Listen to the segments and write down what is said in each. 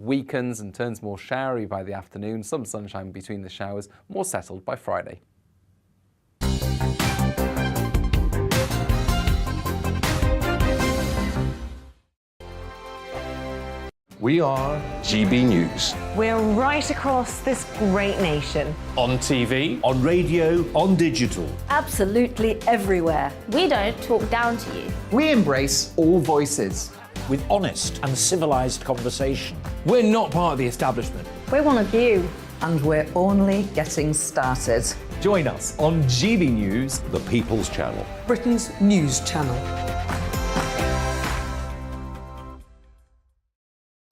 weakens and turns more showery by the afternoon, some sunshine between the showers, more settled by Friday. We are GB News. We're right across this great nation. On TV, On radio, on digital. Absolutely everywhere. We don't talk down to you. We embrace all voices. with honest and civilised conversation. We're not part of the establishment. We're one of you. And we're only getting started. Join us on GB News, The People's Channel. Britain's news channel.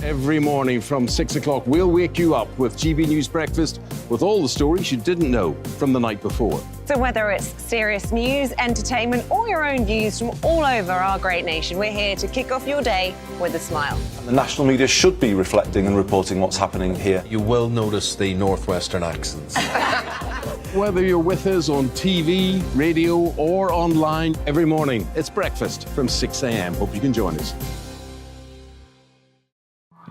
Every morning from 6 o'clock, we'll wake you up with GB News Breakfast with all the stories you didn't know from the night before. So whether it's serious news, entertainment, or your own views from all over our great nation, we're here to kick off your day with a smile. The national media should be reflecting and reporting what's happening here. You will notice the northwestern accents. Whether you're with us on TV, radio, or online, every morning, it's breakfast from 6 a.m. Hope you can join us.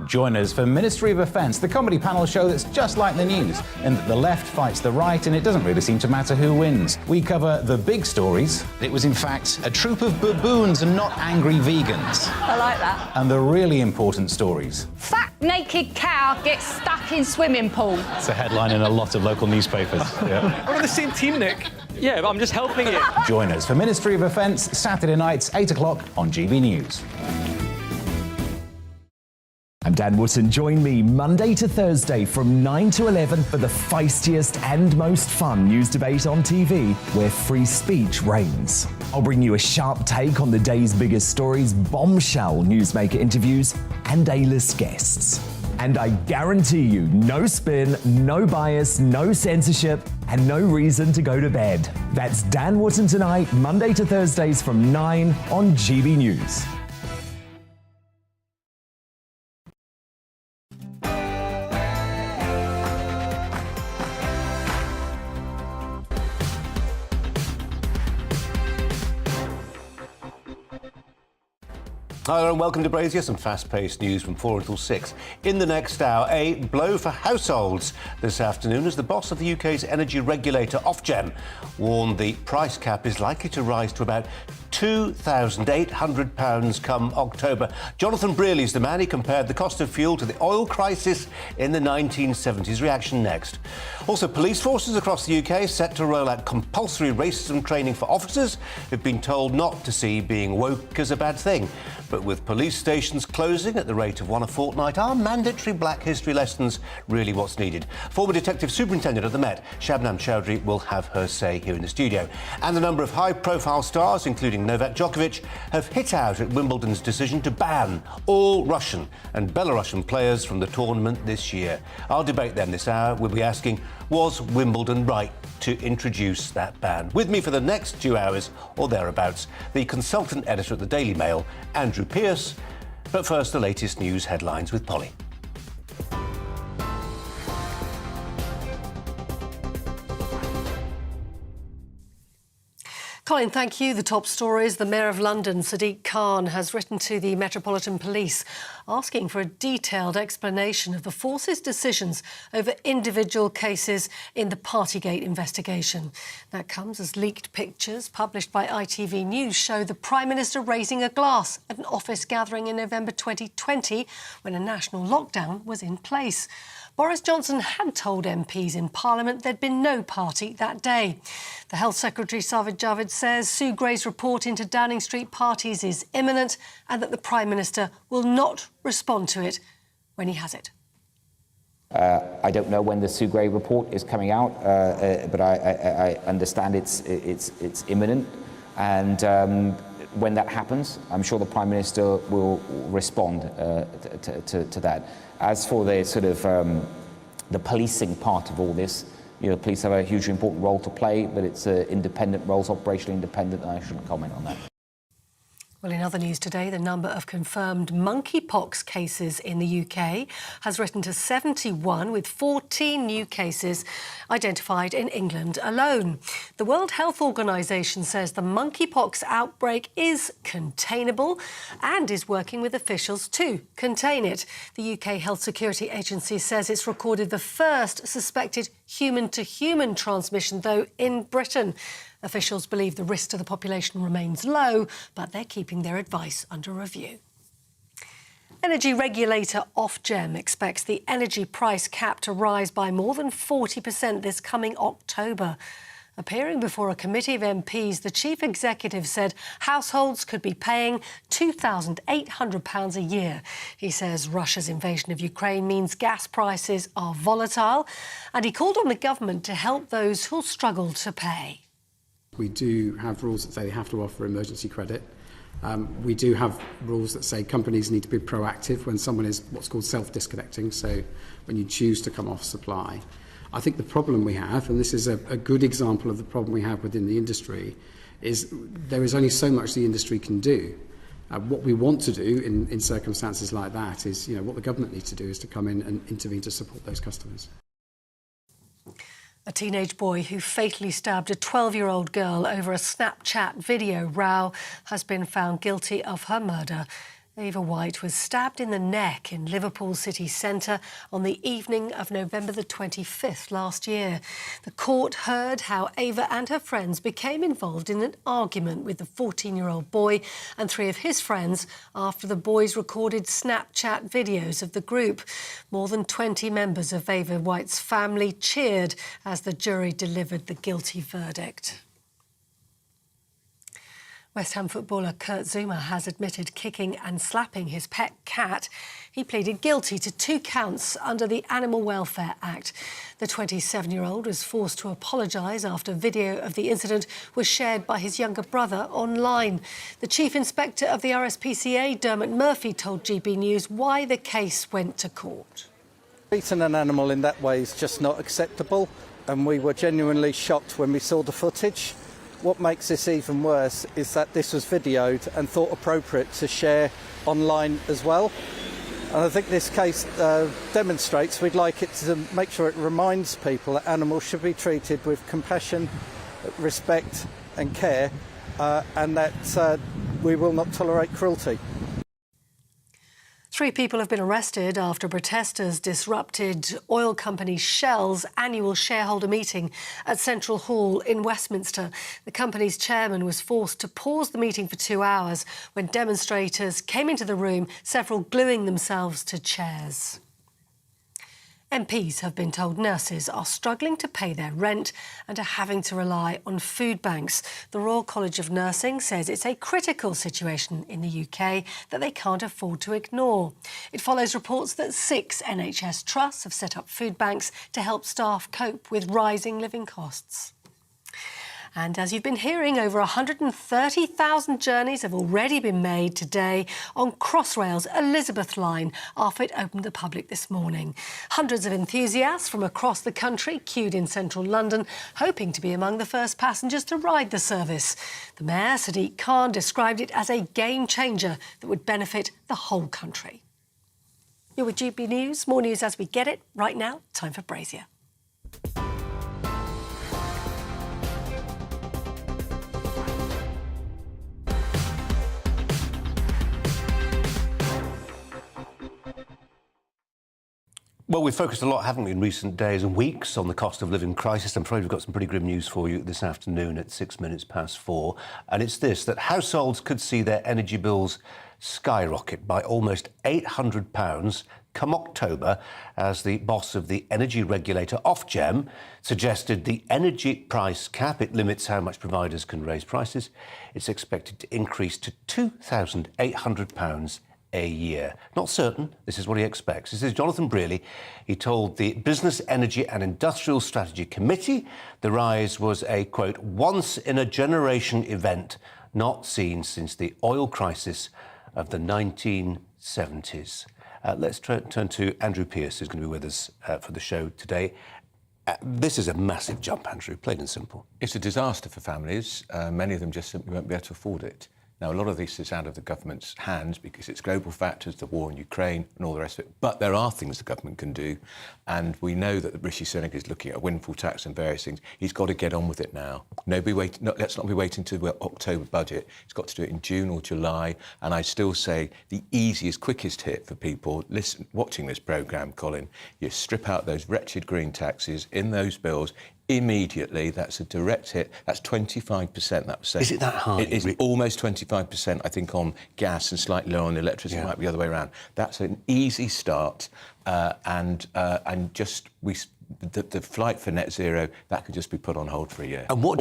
Join us for Ministry of Offence, the comedy panel show that's just like the news, in that the left fights the right and it doesn't really seem to matter who wins. We cover the big stories. It was in fact a troop of baboons and not angry vegans. I like that. And the really important stories. Fat naked cow gets stuck in swimming pool. It's a headline in a lot of local newspapers. Yeah. We're on the same team, Nick. Yeah, but I'm just helping you. Join us for Ministry of Offence, Saturday nights, 8 o'clock on GB News. I'm Dan Wootton. Join me Monday to Thursday from 9 to 11 for the feistiest and most fun news debate on TV, where free speech reigns. I'll bring you a sharp take on the day's biggest stories, bombshell newsmaker interviews, and A-list guests. And I guarantee you, no spin, no bias, no censorship, and no reason to go to bed. That's Dan Wootton tonight, Monday to Thursdays from 9 on GB News. Hello and welcome to Brazier, some fast-paced news from 4 until 6. In the next hour, a blow for households this afternoon as the boss of the UK's energy regulator, Ofgem, warned the price cap is likely to rise to about £2,800 come October. Jonathan Brearley's the man. He compared the cost of fuel to the oil crisis in the 1970s. Reaction next. Also, police forces across the UK set to roll out compulsory racism training for officers who've been told not to see being woke as a bad thing. But with police stations closing at the rate of one a fortnight, are mandatory Black history lessons really what's needed? Former Detective Superintendent of the Met, Shabnam Chowdhury, will have her say here in the studio. And a number of high-profile stars, including Novak Djokovic, have hit out at Wimbledon's decision to ban all Russian and Belarusian players from the tournament this year. Our debate then this hour will be asking, was Wimbledon right to introduce that ban? With me for the next 2 hours or thereabouts, the consultant editor at the Daily Mail, Andrew Pearce. But first, the latest news headlines with Polly. Colin, thank you. The top stories. The Mayor of London, Sadiq Khan, has written to the Metropolitan Police asking for a detailed explanation of the force's decisions over individual cases in the Partygate investigation. That comes as leaked pictures published by ITV News show the Prime Minister raising a glass at an office gathering in November 2020 when a national lockdown was in place. Boris Johnson had told MPs in Parliament there'd been no party that day. The Health Secretary, Sajid Javid, says Sue Gray's report into Downing Street parties is imminent and that the Prime Minister will not respond to it when he has it. I don't know when the Sue Gray report is coming out, but I understand it's imminent. And when that happens, I'm sure the Prime Minister will respond to that. As for the sort of the policing part of all this, you know, the police have a hugely important role to play, but it's independent roles, operationally independent, and I shouldn't comment on that. Well, in other news today, the number of confirmed monkeypox cases in the UK has risen to 71, with 14 new cases identified in England alone. The World Health Organization says the monkeypox outbreak is containable and is working with officials to contain it. The UK Health Security Agency says it's recorded the first suspected human-to-human transmission, though, in Britain. Officials believe the risk to the population remains low, but they're keeping their advice under review. Energy regulator Ofgem expects the energy price cap to rise by more than 40% this coming October. Appearing before a committee of MPs, the chief executive said households could be paying £2,800 a year. He says Russia's invasion of Ukraine means gas prices are volatile, and he called on the government to help those who'll struggle to pay. We do have rules that say they have to offer emergency credit. We do have rules that say companies need to be proactive when someone is what's called self-disconnecting, so when you choose to come off supply. I think the problem we have, and this is a good example of the problem we have within the industry, is there is only so much the industry can do. What we want to do in circumstances like that is, what the government needs to do is to come in and intervene to support those customers. A teenage boy who fatally stabbed a 12-year-old girl over a Snapchat video row has been found guilty of her murder. Ava White was stabbed in the neck in Liverpool city centre on the evening of November the 25th last year. The court heard how Ava and her friends became involved in an argument with the 14-year-old boy and 3 of his friends after the boys recorded Snapchat videos of the group. More than 20 members of Ava White's family cheered as the jury delivered the guilty verdict. West Ham footballer Kurt Zouma has admitted kicking and slapping his pet cat. He pleaded guilty to 2 counts under the Animal Welfare Act. The 27-year-old was forced to apologise after video of the incident was shared by his younger brother online. The Chief Inspector of the RSPCA, Dermot Murphy, told GBNews why the case went to court. Treating an animal in that way is just not acceptable, and we were genuinely shocked when we saw the footage. What makes this even worse is that this was videoed and thought appropriate to share online as well. And I think this case demonstrates we'd like it to make sure it reminds people that animals should be treated with compassion, respect and care, and that we will not tolerate cruelty. 3 people have been arrested after protesters disrupted oil company Shell's annual shareholder meeting at Central Hall in Westminster. The company's chairman was forced to pause the meeting for 2 hours when demonstrators came into the room, several gluing themselves to chairs. MPs have been told nurses are struggling to pay their rent and are having to rely on food banks. The Royal College of Nursing says it's a critical situation in the UK that they can't afford to ignore. It follows reports that 6 NHS trusts have set up food banks to help staff cope with rising living costs. And as you've been hearing, over 130,000 journeys have already been made today on Crossrail's Elizabeth line after it opened to the public this morning. Hundreds of enthusiasts from across the country queued in central London, hoping to be among the first passengers to ride the service. The Mayor, Sadiq Khan, described it as a game changer that would benefit the whole country. You're with GB News. More news as we get it. Right now, time for Brazier. Well, we've focused a lot, haven't we, in recent days and weeks on the cost of living crisis. I'm afraid we've got some pretty grim news for you this afternoon at 4:06. And it's this, that households could see their energy bills skyrocket by almost £800 come October, as the boss of the energy regulator, Ofgem, suggested the energy price cap, it limits how much providers can raise prices, it's expected to increase to £2,800 a year. Not certain. This is what he expects. This is Jonathan Brearley. He told the Business, Energy and Industrial Strategy Committee the rise was a, quote, once-in-a-generation event not seen since the oil crisis of the 1970s. Let's turn to Andrew Pearce, who's going to be with us for the show today. This is a massive jump, Andrew, plain and simple. It's a disaster for families. Many of them just simply won't be able to afford it. Now, a lot of this is out of the government's hands because it's global factors, the war in Ukraine and all the rest of it. But there are things the government can do. And we know that Rishi Sunak is looking at a windfall tax and various things. He's got to get on with it now. Let's not be waiting to the October budget. He's got to do it in June or July. And I still say the easiest, quickest hit for people watching this programme, Colin, you strip out those wretched green taxes in those bills immediately. That's a direct hit. That's 25%. That was Is it that high? It is almost 25%, I think, on gas and slightly lower on electricity. It might be the other way around. That's an easy start, and just the flight for net zero, that could just be put on hold for a year. And what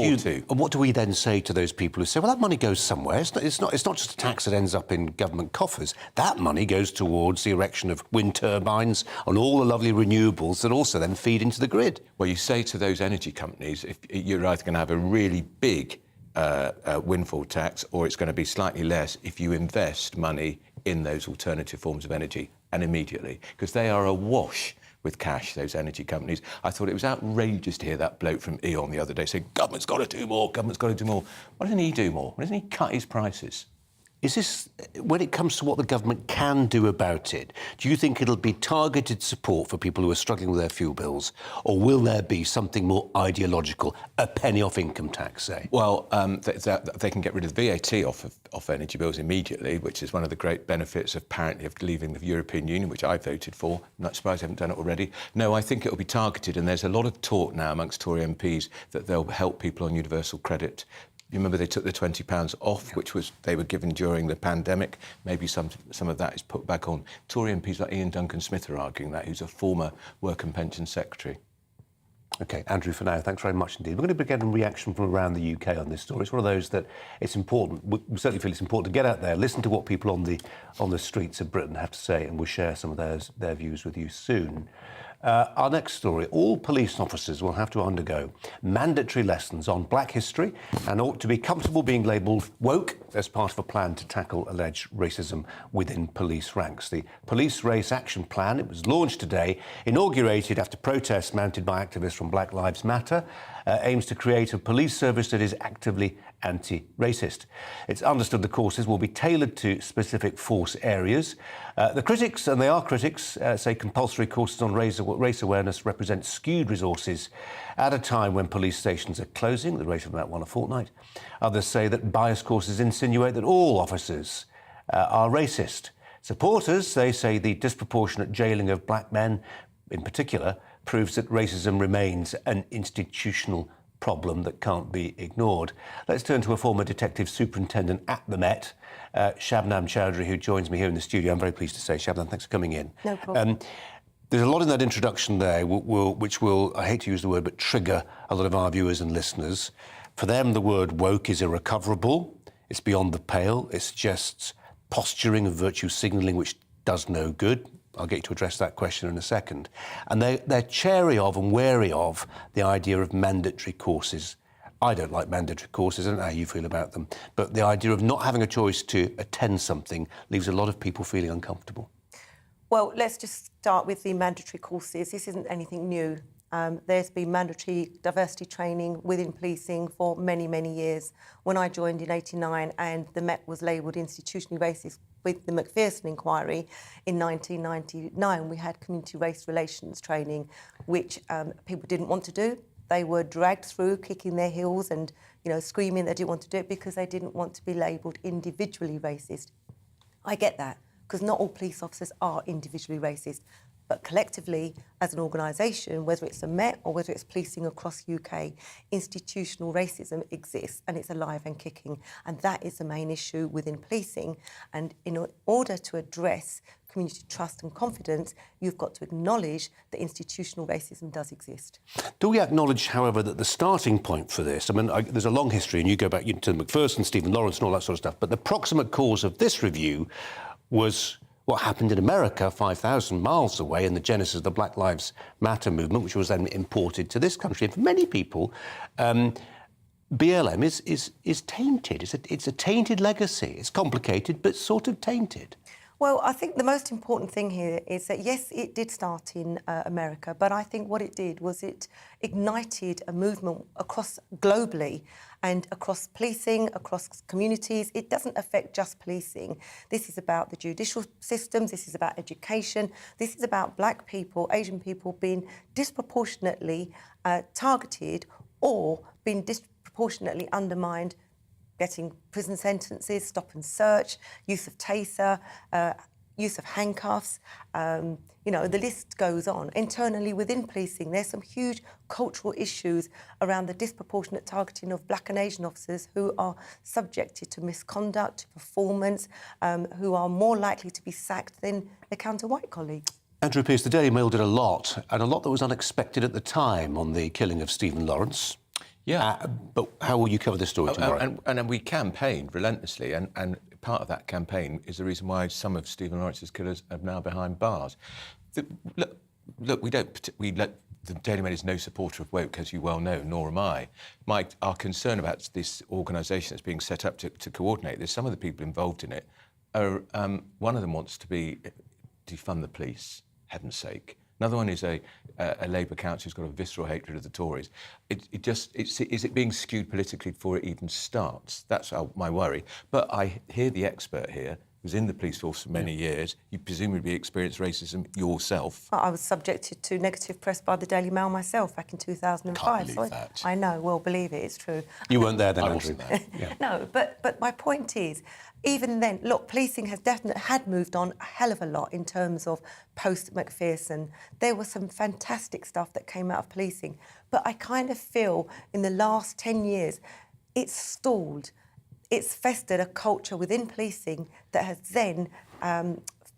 do we then say to those people who say, well, that money goes somewhere? It's not just a tax that ends up in government coffers. That money goes towards the erection of wind turbines and all the lovely renewables that also then feed into the grid. Well, you say to those energy companies, if you're either going to have a really big windfall tax, or it's going to be slightly less if you invest money in those alternative forms of energy, and immediately, because they are awash with cash, those energy companies. I thought it was outrageous to hear that bloke from E.ON the other day saying, government's got to do more, government's got to do more. Why doesn't he do more? Why doesn't he cut his prices? Is this, when it comes to what the government can do about it, do you think it'll be targeted support for people who are struggling with their fuel bills, or will there be something more ideological, a penny off income tax, say? Well, they can get rid of the VAT off energy bills immediately, which is one of the great benefits, apparently, of leaving the European Union, which I voted for. I'm not surprised they haven't done it already. No, I think it'll be targeted, and there's a lot of talk now amongst Tory MPs that they'll help people on universal credit. You remember they took the £20 off, which they were given during the pandemic. Maybe some of that is put back on. Tory MPs like Ian Duncan-Smith are arguing that, who's a former Work and Pension Secretary. OK, Andrew, for now, thanks very much indeed. We're going to be getting a reaction from around the UK on this story. It's one of those that it's important. We certainly feel it's important to get out there, listen to what people on the streets of Britain have to say, and we'll share some of their views with you soon. Our next story, all police officers will have to undergo mandatory lessons on black history and ought to be comfortable being labelled woke as part of a plan to tackle alleged racism within police ranks. The Police Race Action Plan, it was launched today, inaugurated after protests mounted by activists from Black Lives Matter, aims to create a police service that is actively anti-racist. It's understood the courses will be tailored to specific force areas. The critics, and they are critics, say compulsory courses on race awareness represent skewed resources at a time when police stations are closing at the rate of about one a fortnight. Others say that bias courses insinuate that all officers are racist. Supporters, they say the disproportionate jailing of black men in particular proves that racism remains an institutional problem that can't be ignored. Let's turn to a former detective superintendent at the Met, Shabnam Chowdhury, who joins me here in the studio. I'm very pleased to say, Shabnam, thanks for coming in. No problem. There's a lot in that introduction there which will, I hate to use the word, but trigger a lot of our viewers and listeners. For them, the word woke is irrecoverable. It's beyond the pale. It suggests posturing of virtue signalling, which does no good. I'll get you to address that question in a second. And they're chary of and wary of the idea of mandatory courses. I don't like mandatory courses. I don't know how you feel about them. But the idea of not having a choice to attend something leaves a lot of people feeling uncomfortable. Well, let's just start with the mandatory courses. This isn't anything new. There's been mandatory diversity training within policing for many, many years. When I joined in '89 and the Met was labelled institutionally racist with the Macpherson inquiry in 1999, we had community race relations training, which people didn't want to do. They were dragged through, kicking their heels and, screaming they didn't want to do it because they didn't want to be labelled individually racist. I get that, because not all police officers are individually racist. But collectively, as an organisation, whether it's the Met or whether it's policing across the UK, institutional racism exists and it's alive and kicking. And that is the main issue within policing. And in order to address community trust and confidence, you've got to acknowledge that institutional racism does exist. Do we acknowledge, however, that the starting point for this, there's a long history, and you go back to Macpherson, Stephen Lawrence and all that sort of stuff, but the proximate cause of this review was what happened in America 5,000 miles away in the genesis of the Black Lives Matter movement, which was then imported to this country. And for many people, BLM is tainted. It's a tainted legacy. It's complicated, but sort of tainted. Well, I think the most important thing here is that, yes, it did start in America, but I think what it did was it ignited a movement across globally and across policing, across communities. It doesn't affect just policing. This is about the judicial systems, this is about education, this is about black people, Asian people being disproportionately targeted or being disproportionately undermined, getting prison sentences, stop and search, use of taser, use of handcuffs. You know, the list goes on. Internally within policing, there's some huge cultural issues around the disproportionate targeting of black and Asian officers who are subjected to misconduct, to performance, who are more likely to be sacked than their counter-white colleagues. Andrew Pearce, the Daily Mail did a lot, and a lot that was unexpected at the time on the killing of Stephen Lawrence. Yeah. But how will you cover this story tomorrow? And we campaigned relentlessly, and part of that campaign is the reason why some of Stephen Lawrence's killers are now behind bars. Look, the Daily Mail is no supporter of woke, as you well know, nor am I. Our concern about this organisation that's being set up to coordinate this, some of the people involved in it, are, one of them wants to defund the police, heaven's sake. Another one is a Labour council who's got a visceral hatred of the Tories. Is it being skewed politically before it even starts? That's my worry. But I hear the expert here, who's in the police force for many years. You presumably experienced racism yourself. I was subjected to negative press by the Daily Mail myself back in 2005. Can't believe that. I know, well, believe it, it's true. You weren't there then, I Andrew. wasn't there. Yeah. No, but my point is, even then, look, policing had moved on a hell of a lot in terms of post-Macpherson. There was some fantastic stuff that came out of policing. But I kind of feel in the last 10 years, it's stalled. It's festered a culture within policing that has then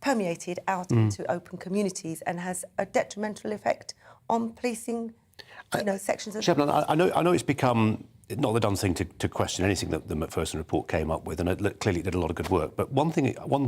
permeated out into open communities and has a detrimental effect on policing, sections of... Shebna, I know it's become not the done thing to question anything that the Macpherson report came up with, and it clearly did a lot of good work. But one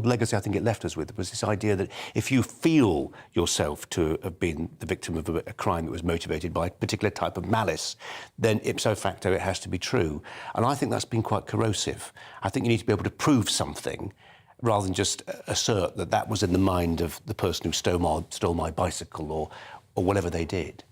legacy I think it left us with was this idea that if you feel yourself to have been the victim of a crime that was motivated by a particular type of malice, then ipso facto it has to be true. And I think that's been quite corrosive. I think you need to be able to prove something rather than just assert that that was in the mind of the person who stole my bicycle or whatever they did.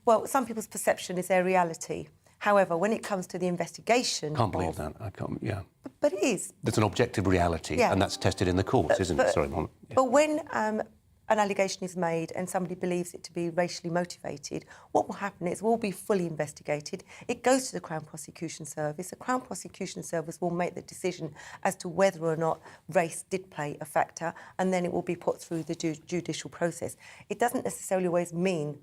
Well, some people's perception is their reality. However, when it comes to the investigation... Can't believe that. I can't, yeah. But it is. There's an objective reality, and that's tested in the courts, isn't it? Sorry, Mom. Yeah. But when an allegation is made and somebody believes it to be racially motivated, what will happen is it will be fully investigated. It goes to the Crown Prosecution Service. The Crown Prosecution Service will make the decision as to whether or not race did play a factor, and then it will be put through the judicial process. It doesn't necessarily always mean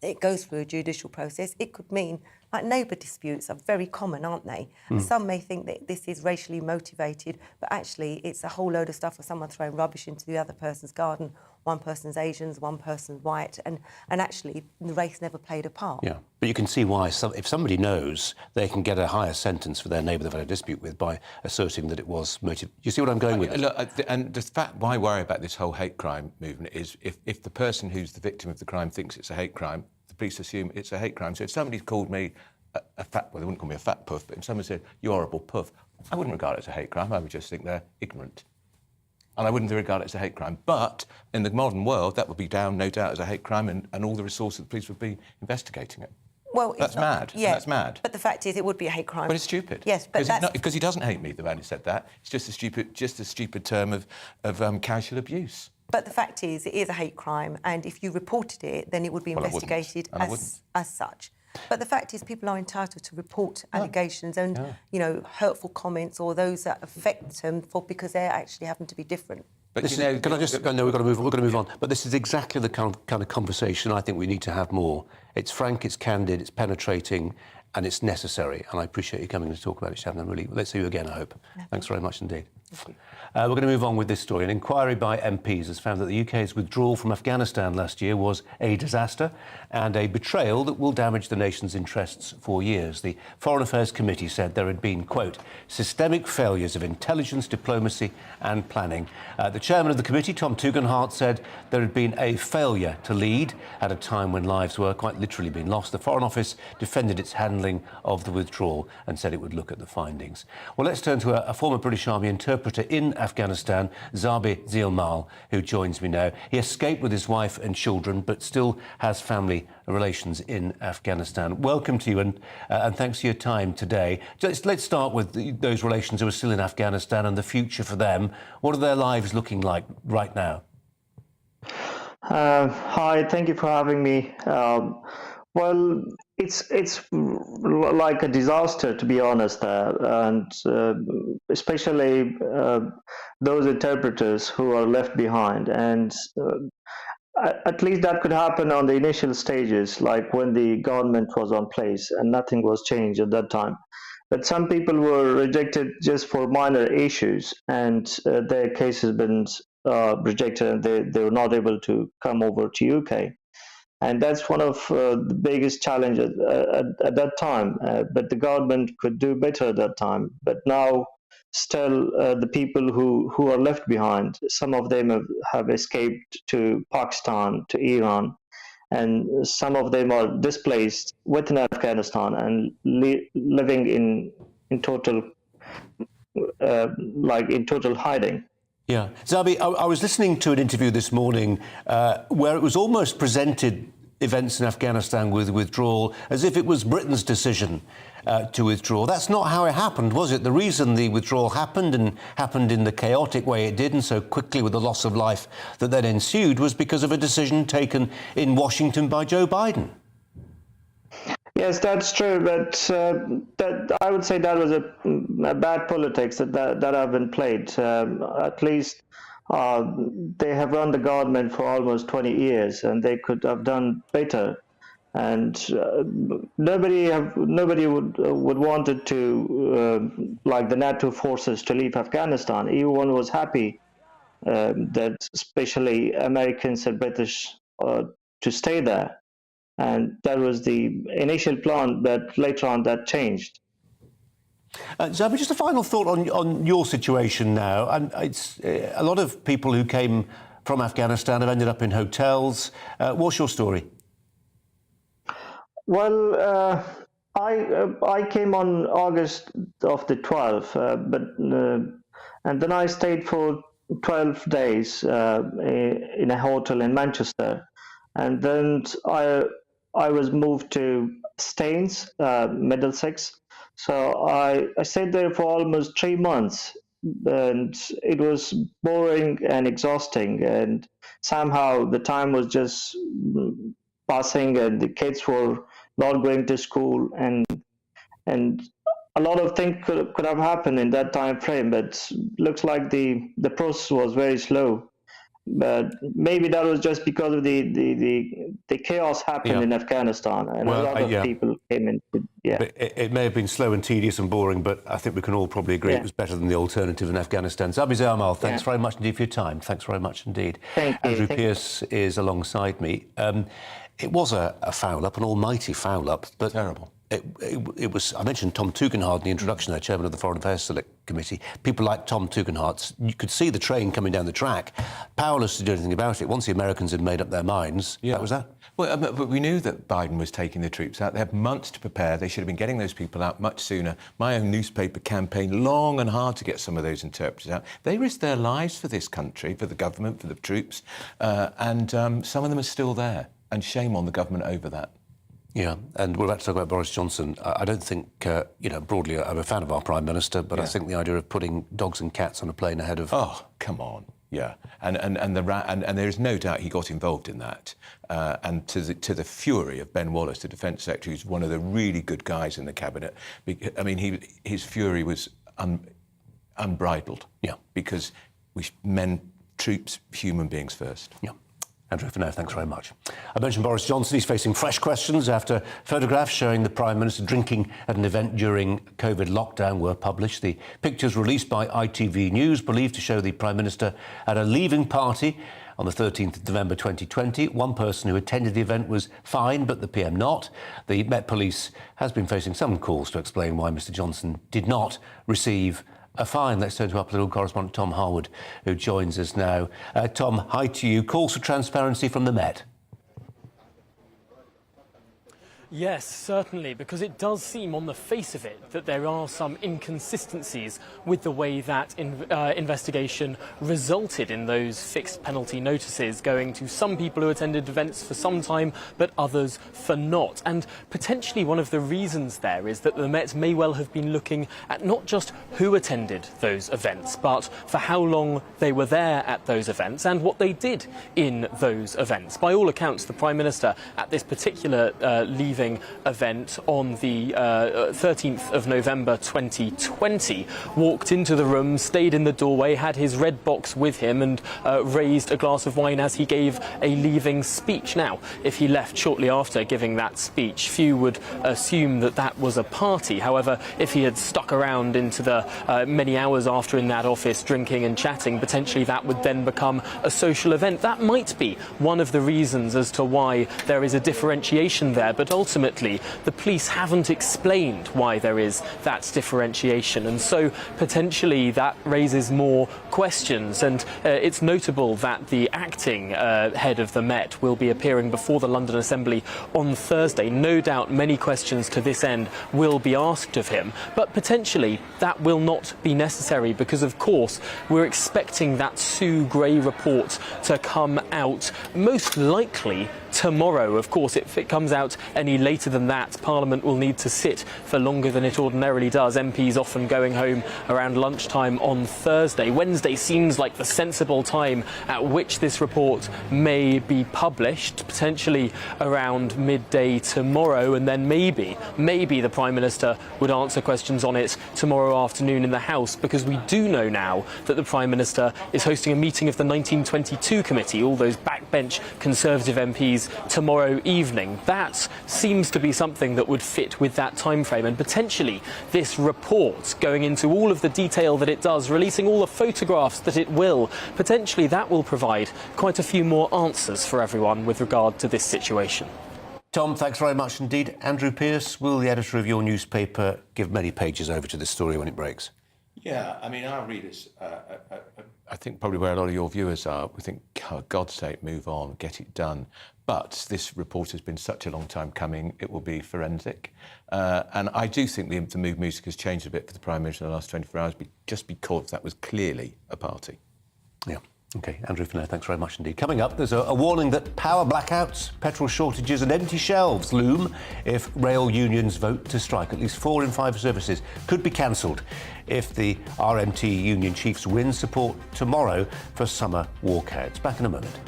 it goes through a judicial process. It could mean, like, neighbour disputes are very common, aren't they? Some may think that this is racially motivated, but actually it's a whole load of stuff of someone throwing rubbish into the other person's garden. One person's Asians, one person's white, and actually the race never played a part. Yeah, but you can see why. If somebody knows, they can get a higher sentence for their neighbour they've had a dispute with by asserting that it was motive. You see what I'm going with? Look, and the fact why I worry about this whole hate crime movement is if the person who's the victim of the crime thinks it's a hate crime, the police assume it's a hate crime. So if somebody called me a fat, well, they wouldn't call me a fat puff, but if someone said, you horrible puff, I wouldn't regard it as a hate crime. I would just think they're ignorant. And I wouldn't regard it as a hate crime. But in the modern world, that would be down, no doubt, as a hate crime, and all the resources of the police would be investigating it. Well, that's mad. Yeah, that's mad. But the fact is, it would be a hate crime. But it's stupid. Yes, but because he doesn't hate me, the man who said that. It's just a stupid term of casual abuse. But the fact is, it is a hate crime, and if you reported it, then it would be investigated as such. But the fact is, people are entitled to report allegations and, hurtful comments or those that affect them because they actually happen to be different. But can I just... No, we've got to move on. But this is exactly the kind of conversation I think we need to have more. It's frank, it's candid, it's penetrating, and it's necessary. And I appreciate you coming to talk about it, Shannon. Really, let's see you again, I hope. Thanks very much indeed. We're going to move on with this story. An inquiry by MPs has found that the UK's withdrawal from Afghanistan last year was a disaster and a betrayal that will damage the nation's interests for years. The Foreign Affairs Committee said there had been, quote, systemic failures of intelligence, diplomacy and planning. The chairman of the committee, Tom Tugendhat, said there had been a failure to lead at a time when lives were quite literally being lost. The Foreign Office defended its handling of the withdrawal and said it would look at the findings. Well, let's turn to a former British Army interpreter interpreter in Afghanistan, Zabi Zilmal, who joins me now. He escaped with his wife and children, but still has family relations in Afghanistan. Welcome to you, and thanks for your time today. Let's start with those relations who are still in Afghanistan and the future for them. What are their lives looking like right now? Hi, thank you for having me. Well, it's like a disaster, to be honest, and especially those interpreters who are left behind. And at least that could happen on the initial stages, like when the government was on place and nothing was changed at that time. But some people were rejected just for minor issues, and their case has been rejected, and they were not able to come over to UK. And that's one of the biggest challenges at that time. But the government could do better at that time. But now, still, the people who are left behind, some of them have escaped to Pakistan, to Iran, and some of them are displaced within Afghanistan and living in total, in total hiding. Yeah. Zabi, I was listening to an interview this morning where it was almost presented events in Afghanistan with withdrawal as if it was Britain's decision to withdraw. That's not how it happened, was it? The reason the withdrawal happened, and happened in the chaotic way it did and so quickly with the loss of life that then ensued, was because of a decision taken in Washington by Joe Biden. Yes, that's true, but that I would say that was a bad politics that have been played. At least they have run the government for almost 20 years, and they could have done better. And nobody would wanted to like the NATO forces to leave Afghanistan. Everyone was happy that especially Americans and British to stay there. And that was the initial plan, but later on that changed. Zabi, just a final thought on your situation now. And it's a lot of people who came from Afghanistan have ended up in hotels. What's your story? Well, I came on August of the 12th, and then I stayed for 12 days in a hotel in Manchester, and then I was moved to Staines, Middlesex. So I stayed there for almost 3 months, and it was boring and exhausting. And somehow the time was just passing, and the kids were not going to school, and a lot of things could have happened in that time frame. But looks like the process was very slow. But maybe that was just because of the chaos happened in Afghanistan, and a lot of people came in. But it may have been slow and tedious and boring, but I think we can all probably agree it was better than the alternative in Afghanistan. Zabi Zilmal, thanks very much indeed for your time. Thanks very much indeed. Thank you. Andrew Pearce is alongside me. It was a foul-up, an almighty foul-up, but terrible. It was. I mentioned Tom Tugendhat in the introduction there, chairman of the Foreign Affairs Select Committee. People like Tom Tugendhat, you could see the train coming down the track, powerless to do anything about it. Once the Americans had made up their minds, that was that. Well, but we knew that Biden was taking the troops out. They had months to prepare. They should have been getting those people out much sooner. My own newspaper campaigned long and hard to get some of those interpreters out. They risked their lives for this country, for the government, for the troops, and some of them are still there. And shame on the government over that. Yeah, and we're about to talk about Boris Johnson. I don't think, broadly, I'm a fan of our Prime Minister, but I think the idea of putting dogs and cats on a plane ahead of... Oh, come on. Yeah, and there is no doubt he got involved in that. And to the fury of Ben Wallace, the Defence Secretary, who's one of the really good guys in the cabinet. I mean, his fury was unbridled. Yeah, because men, troops, human beings first. Yeah. Andrew, for now, thanks very much. I mentioned Boris Johnson. He's facing fresh questions after photographs showing the Prime Minister drinking at an event during COVID lockdown were published. The pictures released by ITV News believed to show the Prime Minister at a leaving party on the 13th of November 2020. One person who attended the event was fine, but the PM not. The Met Police has been facing some calls to explain why Mr Johnson did not receive a fine. Let's turn to our political correspondent Tom Harwood, who joins us now. Tom, hi to you. Calls for transparency from the Met. Yes, certainly, because it does seem on the face of it that there are some inconsistencies with the way that investigation resulted in those fixed penalty notices going to some people who attended events for some time, but others for not. And potentially one of the reasons there is that the Met may well have been looking at not just who attended those events, but for how long they were there at those events and what they did in those events. By all accounts, the Prime Minister at this particular leaving event on the 13th of November 2020 walked into the room, stayed in the doorway, had his red box with him and raised a glass of wine as he gave a leaving speech. Now, if he left shortly after giving that speech, few would assume that that was a party. However, if he had stuck around into the many hours after in that office drinking and chatting, potentially that would then become a social event. That might be one of the reasons as to why there is a differentiation there, but ultimately the police haven't explained why there is that differentiation, and so potentially that raises more questions. And it's notable that the acting head of the Met will be appearing before the London Assembly on Thursday. No doubt many questions to this end will be asked of him, but potentially that will not be necessary because, of course, we're expecting that Sue Gray report to come out most likely tomorrow. Of course, if it comes out any later than that, Parliament will need to sit for longer than it ordinarily does. MPs often going home around lunchtime on Thursday. Wednesday seems like the sensible time at which this report may be published, potentially around midday tomorrow, and then maybe the Prime Minister would answer questions on it tomorrow afternoon in the House, because we do know now that the Prime Minister is hosting a meeting of the 1922 committee, all those backbench Conservative MPs, tomorrow evening. That seems to be something that would fit with that time frame, and potentially this report going into all of the detail that it does, releasing all the photographs that it will, potentially that will provide quite a few more answers for everyone with regard to this situation. Tom, thanks very much indeed. Andrew Pearce, will the editor of your newspaper give many pages over to this story when it breaks? Yeah, I mean, our readers, I think probably where a lot of your viewers are, we think, oh, God's sake, move on, get it done. But this report has been such a long time coming, it will be forensic. And I do think the mood music has changed a bit for the Prime Minister in the last 24 hours, just because that was clearly a party. Yeah. OK, Andrew Finnair, thanks very much indeed. Coming up, there's a warning that power blackouts, petrol shortages and empty shelves loom if rail unions vote to strike. At least 4 in 5 services could be cancelled if the RMT union chiefs win support tomorrow for summer walkouts. Back in a moment.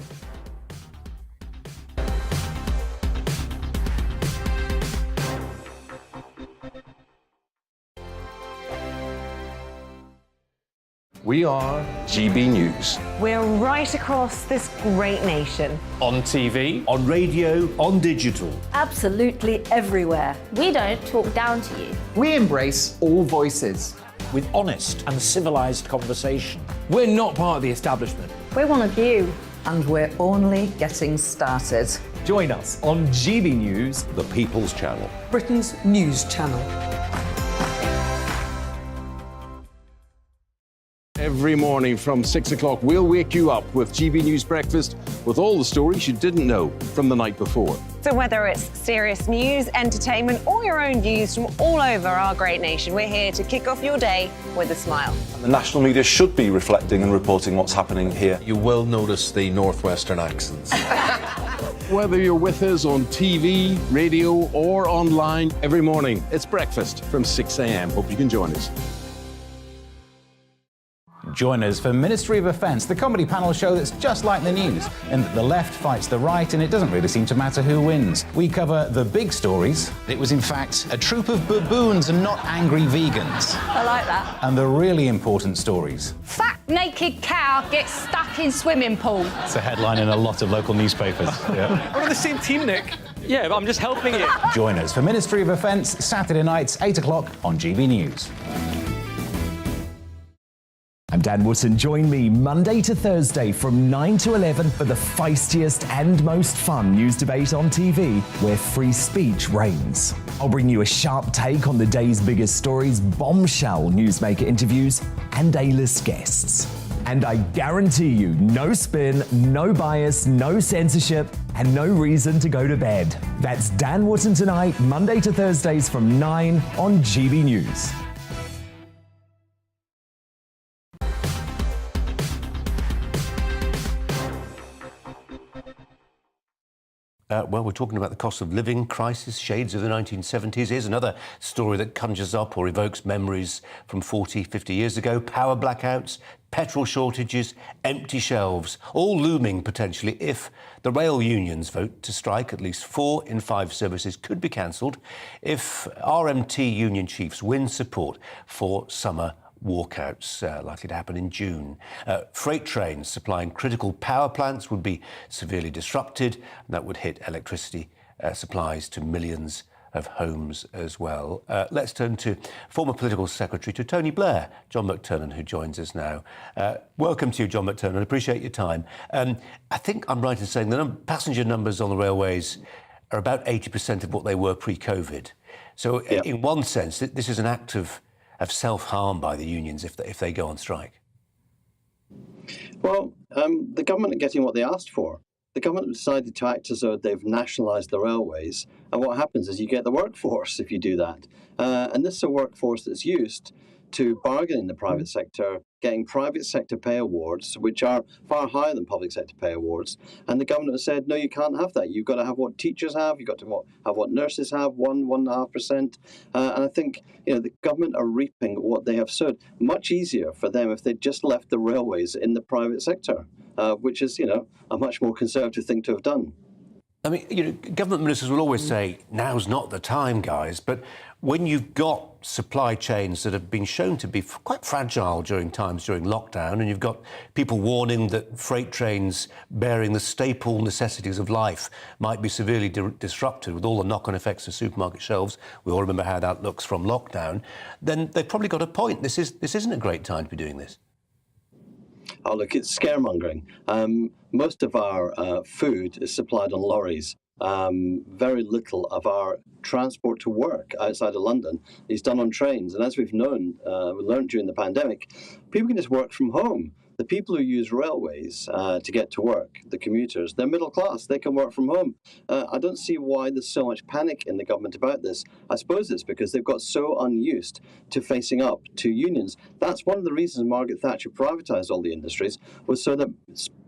We are GB News. We're right across this great nation. On TV, on radio, on digital. Absolutely everywhere. We don't talk down to you. We embrace all voices. With honest and civilised conversation. we're not part of the establishment. We're one of you. And we're only getting started. Join us on GB News, the People's Channel, Britain's news channel. Every morning from 6 o'clock, we'll wake you up with GB News Breakfast with all the stories you didn't know from the night before. So whether it's serious news, entertainment, or your own views from all over our great nation, we're here to kick off your day with a smile. The national media should be reflecting and reporting what's happening here. You will notice the northwestern accents. Whether you're with us on TV, radio, or online, every morning, it's breakfast from 6 a.m. Hope you can join us. Join us for Ministry of Offence, the comedy panel show that's just like the news, in that the left fights the right and it doesn't really seem to matter who wins. We cover the big stories. It was in fact a troop of baboons and not angry vegans. I like that. And the really important stories. Fat naked cow gets stuck in swimming pool. It's a headline in a lot of local newspapers. Yeah. We're on the same team, Nick. Yeah, but I'm just helping you. Join us for Ministry of Offence, Saturday nights, 8 o'clock on GB News. I'm Dan Wootton. Join me Monday to Thursday from 9 to 11 for the feistiest and most fun news debate on TV, where free speech reigns. I'll bring you a sharp take on the day's biggest stories, bombshell newsmaker interviews, and A-list guests. And I guarantee you, no spin, no bias, no censorship, and no reason to go to bed. That's Dan Wootton Tonight, Monday to Thursdays from 9 on GB News. Well, we're talking about the cost of living crisis, shades of the 1970s. Here's another story that conjures up or evokes memories from 40, 50 years ago. Power blackouts, petrol shortages, empty shelves, all looming potentially if the rail unions vote to strike. At least 4 in 5 services could be cancelled if RMT union chiefs win support for summer walkouts, likely to happen in June. Freight trains supplying critical power plants would be severely disrupted, and that would hit electricity supplies to millions of homes as well. Let's turn to former political secretary to Tony Blair, John McTernan, who joins us now. Welcome to you, John McTernan. I appreciate your time. I think I'm right in saying the passenger numbers on the railways are about 80% of what they were pre-COVID. So in one sense, this is an act of self-harm by the unions if they go on strike. Well, the government are getting what they asked for. The government decided to act as though they've nationalised the railways, and what happens is you get the workforce if you do that. And this is a workforce that's used to bargain in the private sector, getting private sector pay awards, which are far higher than public sector pay awards. And the government has said, no, you can't have that. You've got to have what teachers have. You've got to have what nurses have, 1.5%. And I think the government are reaping what they have sowed. Much easier for them if they just left the railways in the private sector, which is, a much more conservative thing to have done. I mean, government ministers will always say, now's not the time, guys. But when you've got supply chains that have been shown to be quite fragile during lockdown, and you've got people warning that freight trains bearing the staple necessities of life might be severely disrupted with all the knock-on effects of supermarket shelves, we all remember how that looks from lockdown, then they've probably got a point. This isn't a great time to be doing this. Oh, look, it's scaremongering. Most of our food is supplied on lorries. Very little of our transport to work outside of London is done on trains. And as we've learned during the pandemic, people can just work from home. The people who use railways to get to work, the commuters, they're middle class. They can work from home. I don't see why there's so much panic in the government about this. I suppose it's because they've got so unused to facing up to unions. That's one of the reasons Margaret Thatcher privatised all the industries, was so that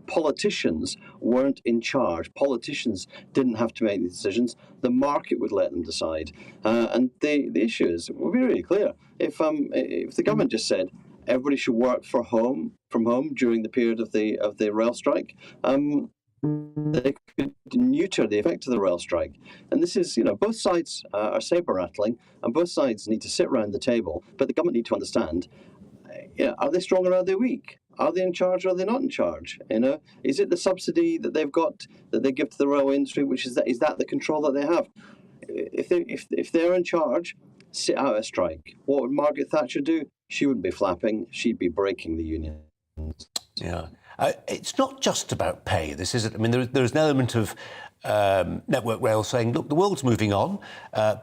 politicians weren't in charge. Politicians didn't have to make the decisions. The market would let them decide. And the issue is, we'll be really clear. If the government just said, everybody should work from home during the period of the rail strike, they could neuter the effect of the rail strike. And this is, both sides are saber rattling, and both sides need to sit around the table. But the government need to understand, are they strong or are they weak? Are they in charge or are they not in charge? Is it the subsidy that they've got, that they give to the railway industry, which is that the control that they have? If they're in charge, sit out a strike. What would Margaret Thatcher do? She wouldn't be flapping, she'd be breaking the unions. Yeah. It's not just about pay, this is it. I mean, there's an element of Network Rail saying, look, the world's moving on.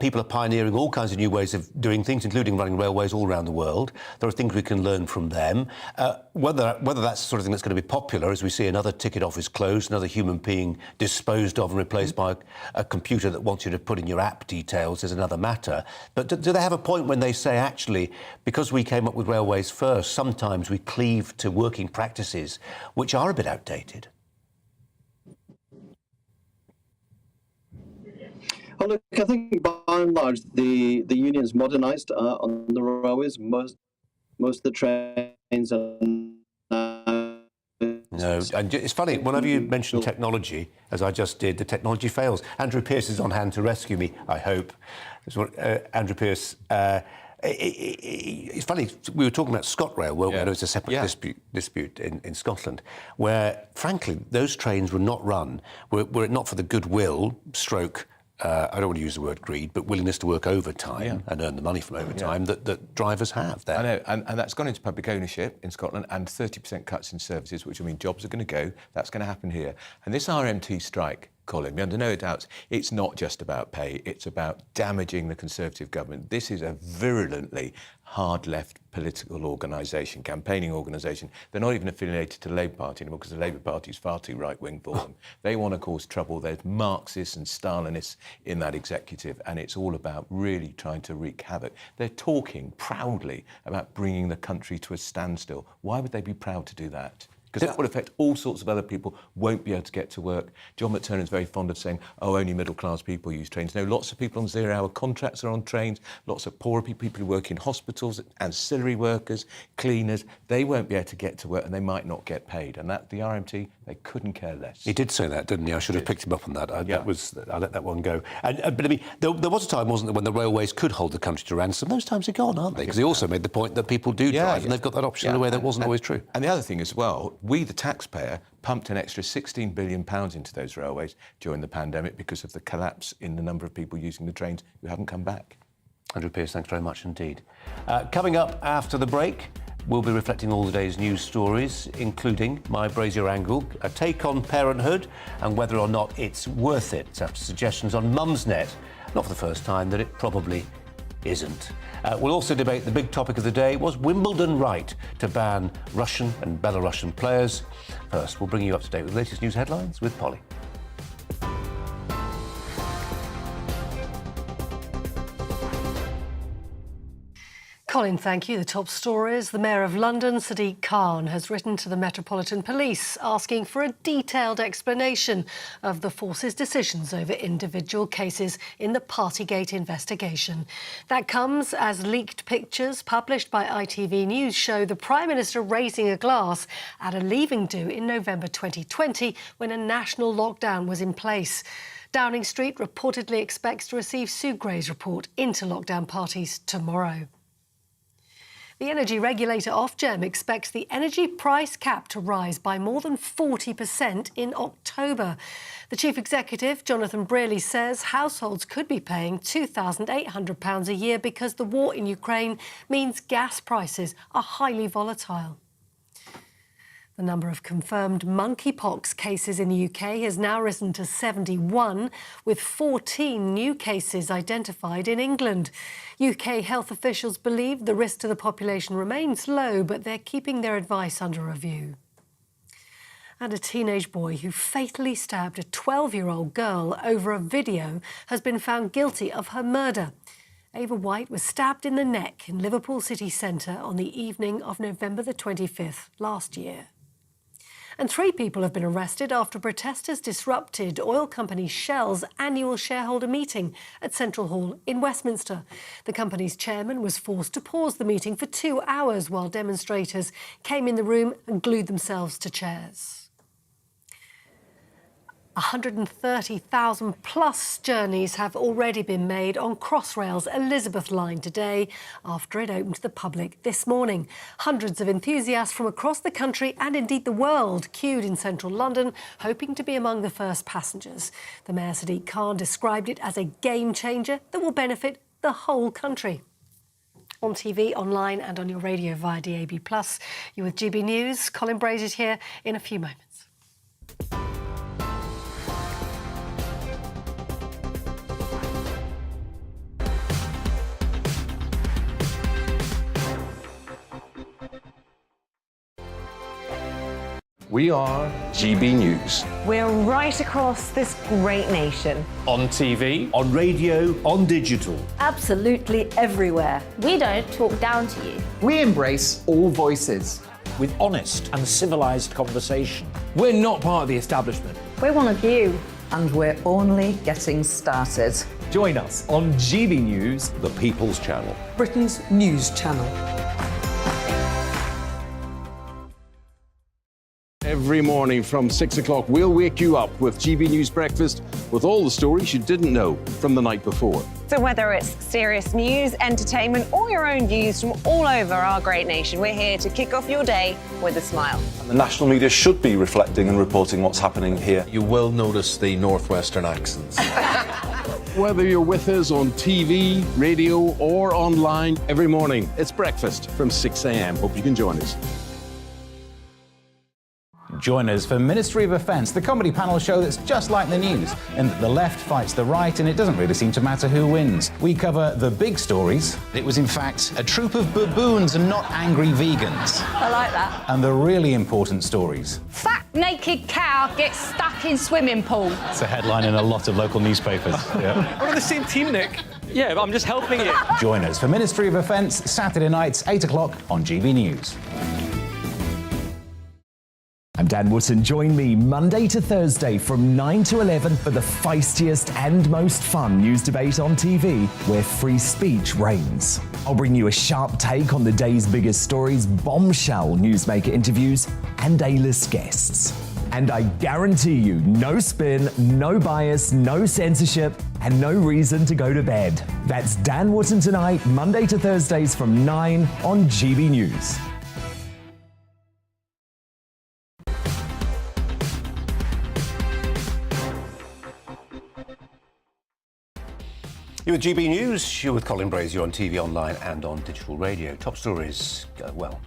People are pioneering all kinds of new ways of doing things, including running railways all around the world. There are things we can learn from them. Whether that's the sort of thing that's going to be popular as we see another ticket office closed, another human being disposed of and replaced by a computer that wants you to put in your app details is another matter. But do they have a point when they say, actually, because we came up with railways first, sometimes we cleave to working practices which are a bit outdated? Well, look, I think by and large the unions modernised on the railways. Most of the trains are now... No, and it's funny, whenever you mention technology, as I just did, the technology fails. Andrew Pearce is on hand to rescue me, I hope. Andrew Pearce... it's funny, we were talking about ScotRail, weren't we? I know it's a separate dispute in Scotland, where, frankly, those trains would not run were it not for the goodwill, I don't want to use the word greed, but willingness to work overtime and earn the money from overtime that drivers have there. I know, and that's gone into public ownership in Scotland, and 30% cuts in services, which will mean jobs are going to go. That's going to happen here. And this RMT strike Colin. Under no doubt, it's not just about pay, it's about damaging the Conservative government. This is a virulently hard-left political organisation, campaigning organisation. They're not even affiliated to the Labour Party anymore because the Labour Party is far too right-wing for them. They want to cause trouble. There's Marxists and Stalinists in that executive, and it's all about really trying to wreak havoc. They're talking proudly about bringing the country to a standstill. Why would they be proud to do that? Because that would affect all sorts of other people, won't be able to get to work. John McTernan's very fond of saying, oh, only middle-class people use trains. No, lots of people on zero-hour contracts are on trains, lots of poorer people who work in hospitals, ancillary workers, cleaners, they won't be able to get to work and they might not get paid. And that, the RMT, they couldn't care less. He did say that, didn't he? I should have picked him up on that. I let that one go. But I mean, there was a time, wasn't there, when the railways could hold the country to ransom. Those times are gone, aren't they? Because he also made the point that people do drive and they've got that option in a way that wasn't always true. And the other thing as well, we, the taxpayer, pumped an extra £16 billion into those railways during the pandemic because of the collapse in the number of people using the trains who haven't come back. Andrew Pearce, thanks very much indeed. Coming up after the break, we'll be reflecting all the day's news stories, including my Brazier angle, a take on parenthood and whether or not it's worth it, after suggestions on Mumsnet, not for the first time, that it probably isn't. We'll also debate the big topic of the day, was Wimbledon right to ban Russian and Belarusian players? First, we'll bring you up to date with the latest news headlines with Polly. Colin, thank you. The top stories. The Mayor of London, Sadiq Khan, has written to the Metropolitan Police asking for a detailed explanation of the force's decisions over individual cases in the Partygate investigation. That comes as leaked pictures published by ITV News show the Prime Minister raising a glass at a leaving do in November 2020 when a national lockdown was in place. Downing Street reportedly expects to receive Sue Gray's report into lockdown parties tomorrow. The energy regulator Ofgem expects the energy price cap to rise by more than 40% in October. The chief executive, Jonathan Brearley, says households could be paying £2,800 a year because the war in Ukraine means gas prices are highly volatile. The number of confirmed monkeypox cases in the UK has now risen to 71, with 14 new cases identified in England. UK health officials believe the risk to the population remains low, but they're keeping their advice under review. And a teenage boy who fatally stabbed a 12-year-old girl over a video has been found guilty of her murder. Ava White was stabbed in the neck in Liverpool city centre on the evening of November the 25th last year. And 3 people have been arrested after protesters disrupted oil company Shell's annual shareholder meeting at Central Hall in Westminster. The company's chairman was forced to pause the meeting for 2 hours while demonstrators came in the room and glued themselves to chairs. 130,000 plus journeys have already been made on Crossrail's Elizabeth line today after it opened to the public this morning. Hundreds of enthusiasts from across the country and indeed the world queued in central London, hoping to be among the first passengers. The Mayor Sadiq Khan described it as a game changer that will benefit the whole country. On TV, online and on your radio via DAB+. You're with GB News. Colin Brazier here in a few moments. We are GB News. We're right across this great nation. On TV, on radio, on digital. Absolutely everywhere. We don't talk down to you. We embrace all voices. With honest and civilised conversation. We're not part of the establishment. We're one of you. And we're only getting started. Join us on GB News, The People's Channel. Britain's news channel. Every morning from 6 o'clock, we'll wake you up with GB News Breakfast with all the stories you didn't know from the night before. So whether it's serious news, entertainment, or your own views from all over our great nation, we're here to kick off your day with a smile. And the national media should be reflecting and reporting what's happening here. You will notice the northwestern accents. Whether you're with us on TV, radio, or online every morning, it's breakfast from 6 a.m. Hope you can join us. Join us for Ministry of Offence, the comedy panel show that's just like the news, in that the left fights the right and it doesn't really seem to matter who wins. We cover the big stories. It was in fact a troop of baboons and not angry vegans. I like that. And the really important stories. Fat naked cow gets stuck in swimming pool. It's a headline in a lot of local newspapers. Yeah. We're on the same team, Nick. Yeah, but I'm just helping you. Join us for Ministry of Offence, Saturday nights, 8 o'clock on GB News. I'm Dan Wootton. Join me Monday to Thursday from 9 to 11 for the feistiest and most fun news debate on TV, where free speech reigns. I'll bring you a sharp take on the day's biggest stories, bombshell newsmaker interviews, and A-list guests. And I guarantee you, no spin, no bias, no censorship, and no reason to go to bed. That's Dan Wootton tonight, Monday to Thursdays from 9 on GB News. You're with GB News. You're with Colin Brazier on TV, online and on digital radio. Top stories, at well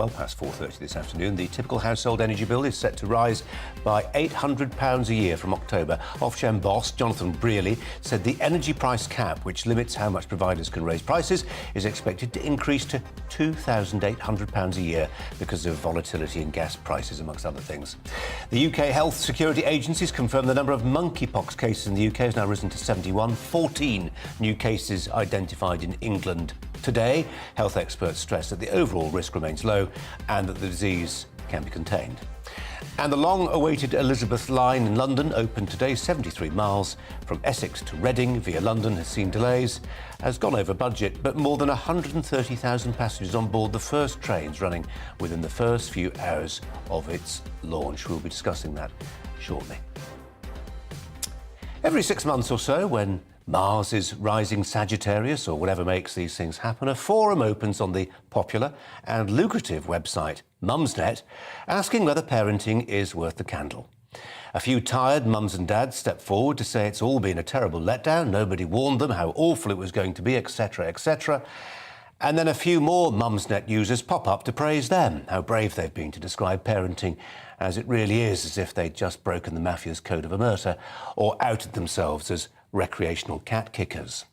past 4:30 this afternoon. The typical household energy bill is set to rise by £800 a year from October. Ofgem boss Jonathan Brearley said the energy price cap, which limits how much providers can raise prices, is expected to increase to £2,800 a year because of volatility in gas prices, amongst other things. The UK Health Security Agencies confirmed the number of monkeypox cases in the UK has now risen to 71. 14 new cases identified in England today. Health experts stress that the overall risk remains low and that the disease can be contained. And the long-awaited Elizabeth line in London opened today, 73 miles from Essex to Reading via London, has seen delays, has gone over budget, but more than 130,000 passengers on board the first trains running within the first few hours of its launch. We'll be discussing that shortly. Every 6 months or so, when Mars is rising Sagittarius, or whatever makes these things happen, a forum opens on the popular and lucrative website Mumsnet, asking whether parenting is worth the candle. A few tired mums and dads step forward to say it's all been a terrible letdown, nobody warned them how awful it was going to be, etc., etc. And then a few more Mumsnet users pop up to praise them, how brave they've been to describe parenting as it really is, as if they'd just broken the mafia's code of omerta or outed themselves as recreational cat kickers.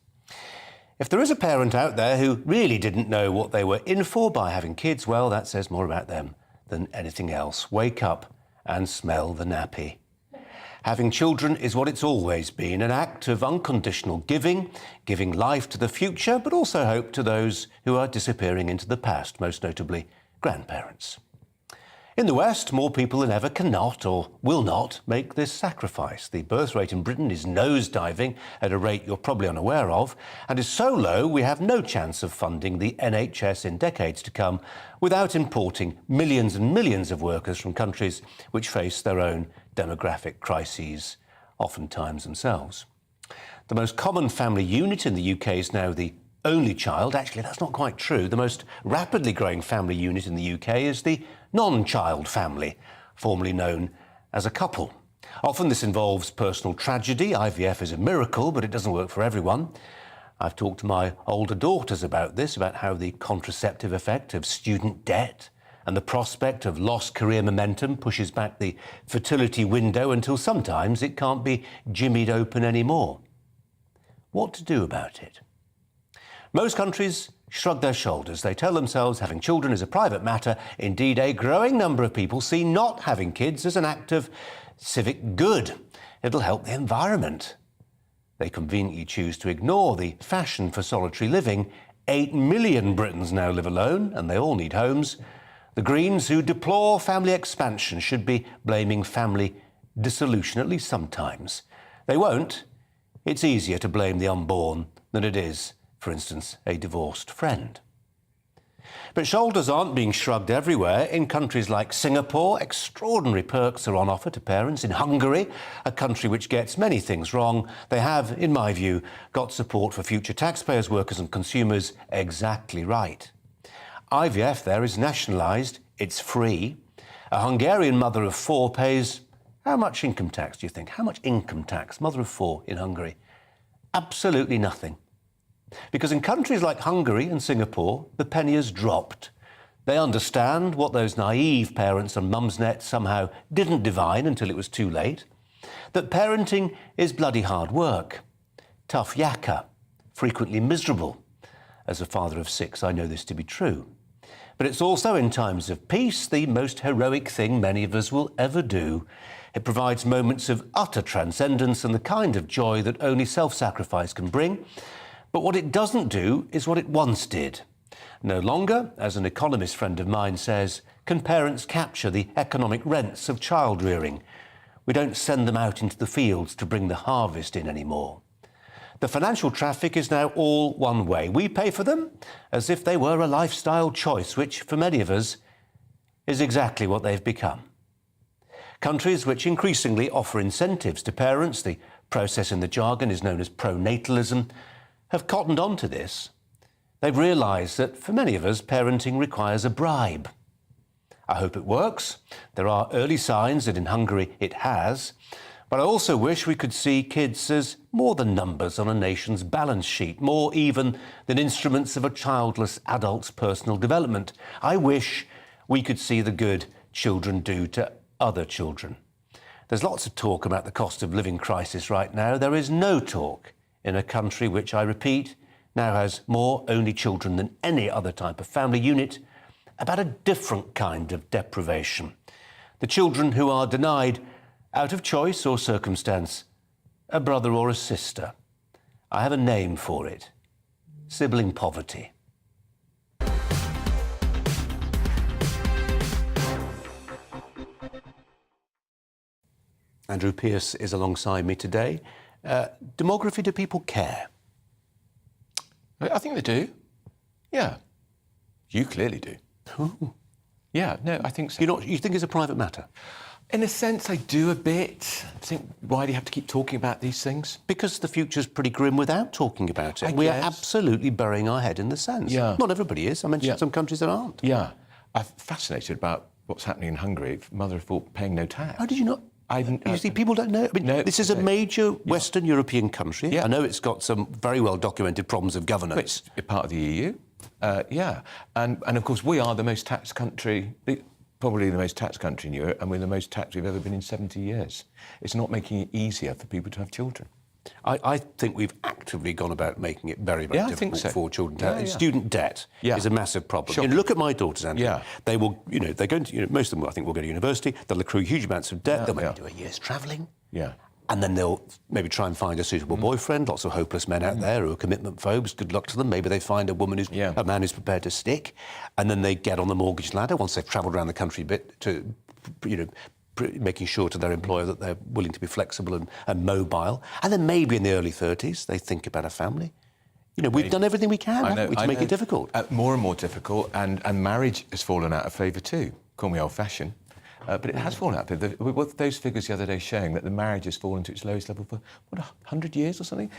If there is a parent out there who really didn't know what they were in for by having kids, well, that says more about them than anything else. Wake up and smell the nappy. Having children is what it's always been, an act of unconditional giving, giving life to the future, but also hope to those who are disappearing into the past, most notably grandparents. In the West, more people than ever cannot or will not make this sacrifice. The birth rate in Britain is nosediving at a rate you're probably unaware of, and is so low we have no chance of funding the NHS in decades to come without importing millions and millions of workers from countries which face their own demographic crises, oftentimes themselves. The most common family unit in the UK is now the only child. Actually, that's not quite true. The most rapidly growing family unit in the UK is the non-child family, formerly known as a couple. Often this involves personal tragedy. IVF is a miracle, but it doesn't work for everyone. I've talked to my older daughters about this, about how the contraceptive effect of student debt and the prospect of lost career momentum pushes back the fertility window until sometimes it can't be jimmied open anymore. What to do about it? Most countries shrug their shoulders. They tell themselves having children is a private matter. Indeed, a growing number of people see not having kids as an act of civic good. It'll help the environment. They conveniently choose to ignore the fashion for solitary living. 8 million Britons now live alone, and they all need homes. The Greens, who deplore family expansion, should be blaming family dissolution, at least sometimes. They won't. It's easier to blame the unborn than it is, for instance, a divorced friend. But shoulders aren't being shrugged everywhere. In countries like Singapore, extraordinary perks are on offer to parents. In Hungary, a country which gets many things wrong, they have, in my view, got support for future taxpayers, workers and consumers exactly right. IVF there is nationalised, it's free. A Hungarian mother of 4 pays how much income tax, do you think? How much income tax? Mother of 4 in Hungary? Absolutely nothing. Because in countries like Hungary and Singapore, the penny has dropped. They understand what those naive parents on Mumsnet somehow didn't divine until it was too late, that parenting is bloody hard work, tough yakka, frequently miserable. As a father of 6, I know this to be true. But it's also, in times of peace, the most heroic thing many of us will ever do. It provides moments of utter transcendence and the kind of joy that only self-sacrifice can bring. But what it doesn't do is what it once did. No longer, as an economist friend of mine says, can parents capture the economic rents of child rearing. We don't send them out into the fields to bring the harvest in anymore. The financial traffic is now all one way. We pay for them as if they were a lifestyle choice, which for many of us is exactly what they've become. Countries which increasingly offer incentives to parents, the process in the jargon is known as pronatalism, have cottoned on to this. They've realised that for many of us, parenting requires a bribe. I hope it works. There are early signs that in Hungary it has. But I also wish we could see kids as more than numbers on a nation's balance sheet, more even than instruments of a childless adult's personal development. I wish we could see the good children do to other children. There's lots of talk about the cost of living crisis right now. There is no talk in a country which, I repeat, now has more only children than any other type of family unit, about a different kind of deprivation. The children who are denied, out of choice or circumstance, a brother or a sister. I have a name for it: sibling poverty. Andrew Pearce is alongside me today. Demography, do people care? I think they do. Yeah. You clearly do. Ooh. Yeah, no, I think so. You think it's a private matter? In a sense, I do a bit. I think, why do you have to keep talking about these things? Because the future's pretty grim without talking about it. We are absolutely burying our head in the sand. Yeah. Not everybody is. I mentioned some countries that aren't. Yeah. I'm fascinated about what's happening in Hungary. Mother of all paying no tax. How did you not? You see, people don't know. I mean, no, this is a major Western European country. Yeah. I know it's got some very well-documented problems of governance. It's part of the EU. Yeah. And of course, we are the most taxed country, probably the most taxed country in Europe, and we're the most taxed we've ever been in 70 years. It's not making it easier for people to have children. I think we've actively gone about making it very, very difficult for children to have. Student debt is a massive problem. You know, look at my daughters, Andrew. They will, they're going to, most of them, I think, will go to university. They'll accrue huge amounts of debt. They'll maybe do a year's travelling. Yeah. And then they'll maybe try and find a suitable boyfriend. Lots of hopeless men out there who are commitment phobes. Good luck to them. Maybe they find a woman a man who's prepared to stick. And then they get on the mortgage ladder once they've travelled around the country a bit to, making sure to their employer that they're willing to be flexible and mobile. And then maybe in the early 30s, they think about a family. We've done everything we can haven't we, to make it difficult. More and more difficult, and marriage has fallen out of favour too. Call me old-fashioned. But it has fallen out. What those figures the other day showing that the marriage has fallen to its lowest level for, 100 years or something?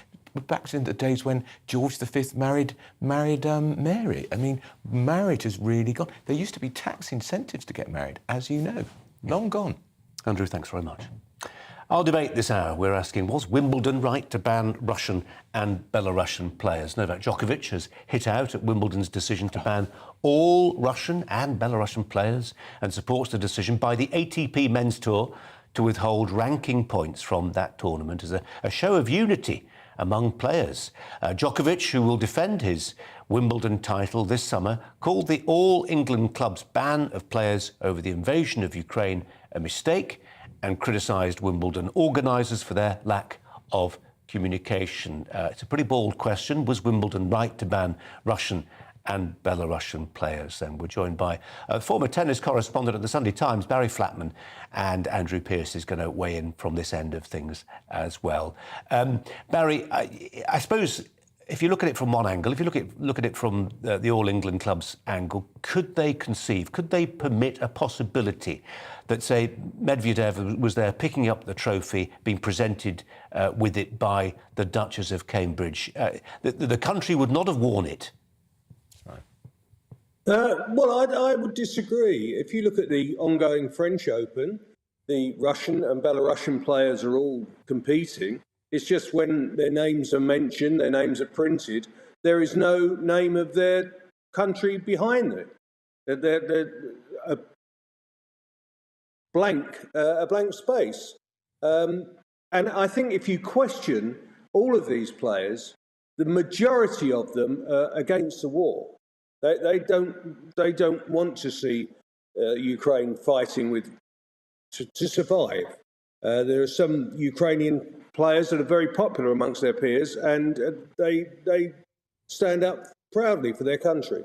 Back to the days when George V married Mary. I mean, marriage has really gone. There used to be tax incentives to get married, as you know. Long gone. Andrew, thanks very much. Our debate this hour, we're asking, was Wimbledon right to ban Russian and Belarusian players? Novak Djokovic has hit out at Wimbledon's decision to ban all Russian and Belarusian players and supports the decision by the ATP Men's Tour to withhold ranking points from that tournament as a show of unity among players. Djokovic, who will defend his Wimbledon title this summer, called the All England Club's ban of players over the invasion of Ukraine a mistake and criticised Wimbledon organisers for their lack of communication. It's a pretty bold question. Was Wimbledon right to ban Russian and Belarusian players? And we're joined by former tennis correspondent at the Sunday Times, Barry Flatman, and Andrew Pearce is going to weigh in from this end of things as well. Barry, I suppose if you look at it from one angle, if you look at it from the All England Club's angle, could they permit a possibility that, say, Medvedev was there picking up the trophy, being presented with it by the Duchess of Cambridge? The country would not have worn it. Well, I would disagree. If you look at the ongoing French Open, the Russian and Belarusian players are all competing. It's just when their names are mentioned, their names are printed, there is no name of their country behind it. They're a blank space. And I think if you question all of these players, the majority of them are against the war. They don't want to see Ukraine fighting to survive. There are some Ukrainian players that are very popular amongst their peers, and they stand up proudly for their country.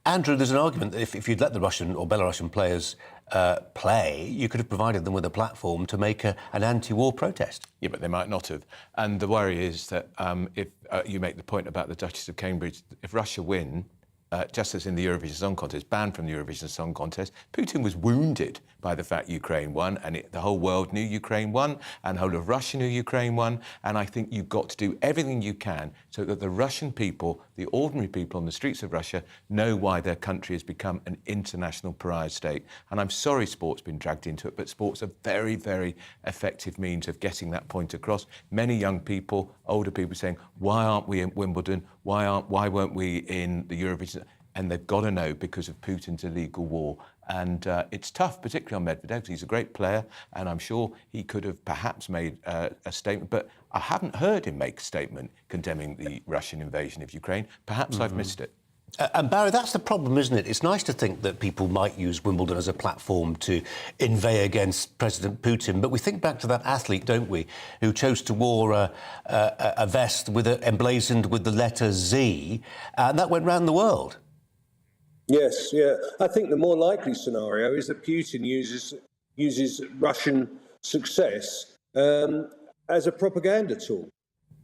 Andrew, there's an argument that if you'd let the Russian or Belarusian players play, you could have provided them with a platform to make an anti-war protest. Yeah, but they might not have. And the worry is that if you make the point about the Duchess of Cambridge, if Russia win, just as in the Eurovision Song Contest, banned from the Eurovision Song Contest, Putin was wounded by the fact Ukraine won, and the whole world knew Ukraine won, and the whole of Russia knew Ukraine won, and I think you've got to do everything you can so that the Russian people, the ordinary people on the streets of Russia, know why their country has become an international pariah state. And I'm sorry sport's been dragged into it, but sport's a very, very effective means of getting that point across. Many young people, older people saying, why aren't we in Wimbledon? Why weren't we in the Eurovision? And they've got to know because of Putin's illegal war. And it's tough, particularly on Medvedev, because he's a great player, and I'm sure he could have perhaps made a statement, but I haven't heard him make a statement condemning the Russian invasion of Ukraine. Perhaps I've missed it. And Barry, that's the problem, isn't it? It's nice to think that people might use Wimbledon as a platform to inveigh against President Putin, but we think back to that athlete, don't we, who chose to wear a vest emblazoned with the letter Z, and that went round the world. Yes, yeah. I think the more likely scenario is that Putin uses Russian success as a propaganda tool.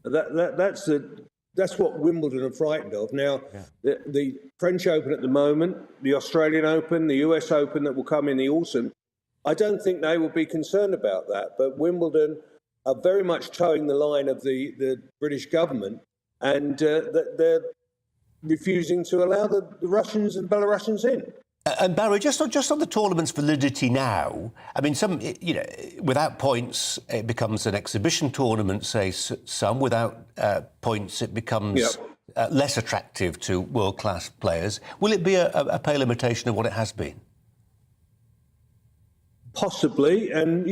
That's what Wimbledon are frightened of. Now, the French Open at the moment, the Australian Open, the US Open that will come in the autumn, I don't think they will be concerned about that. But Wimbledon are very much towing the line of the British government, and they're refusing to allow the Russians and Belarusians in. And Barry, just on the tournament's validity now, I mean, some, without points, it becomes an exhibition tournament, say some. Without points, it becomes less attractive to world-class players. Will it be a pale imitation of what it has been? Possibly, and,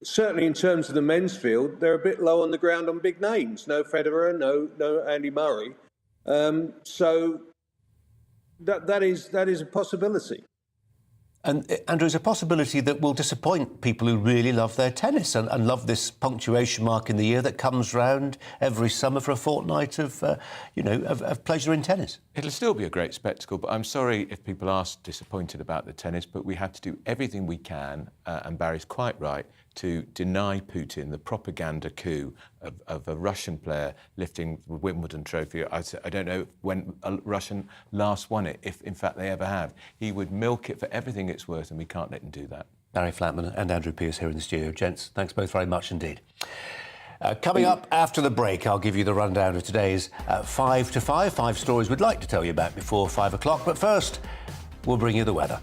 certainly in terms of the men's field, they're a bit low on the ground on big names. No Federer, no Andy Murray. So that is a possibility. And Andrew, it's a possibility that will disappoint people who really love their tennis and love this punctuation mark in the year that comes round every summer for a fortnight of pleasure in tennis. It'll still be a great spectacle, but I'm sorry if people are disappointed about the tennis, but we have to do everything we can, and Barry's quite right, to deny Putin the propaganda coup of a Russian player lifting the Wimbledon trophy. I don't know when a Russian last won it, if in fact they ever have. He would milk it for everything it's worth, and we can't let him do that. Barry Flatman and Andrew Pearce here in the studio. Gents, thanks both very much indeed. Coming up after the break, I'll give you the rundown of today's 5 to 5. 5 stories we'd like to tell you about before 5 o'clock. But first, we'll bring you the weather.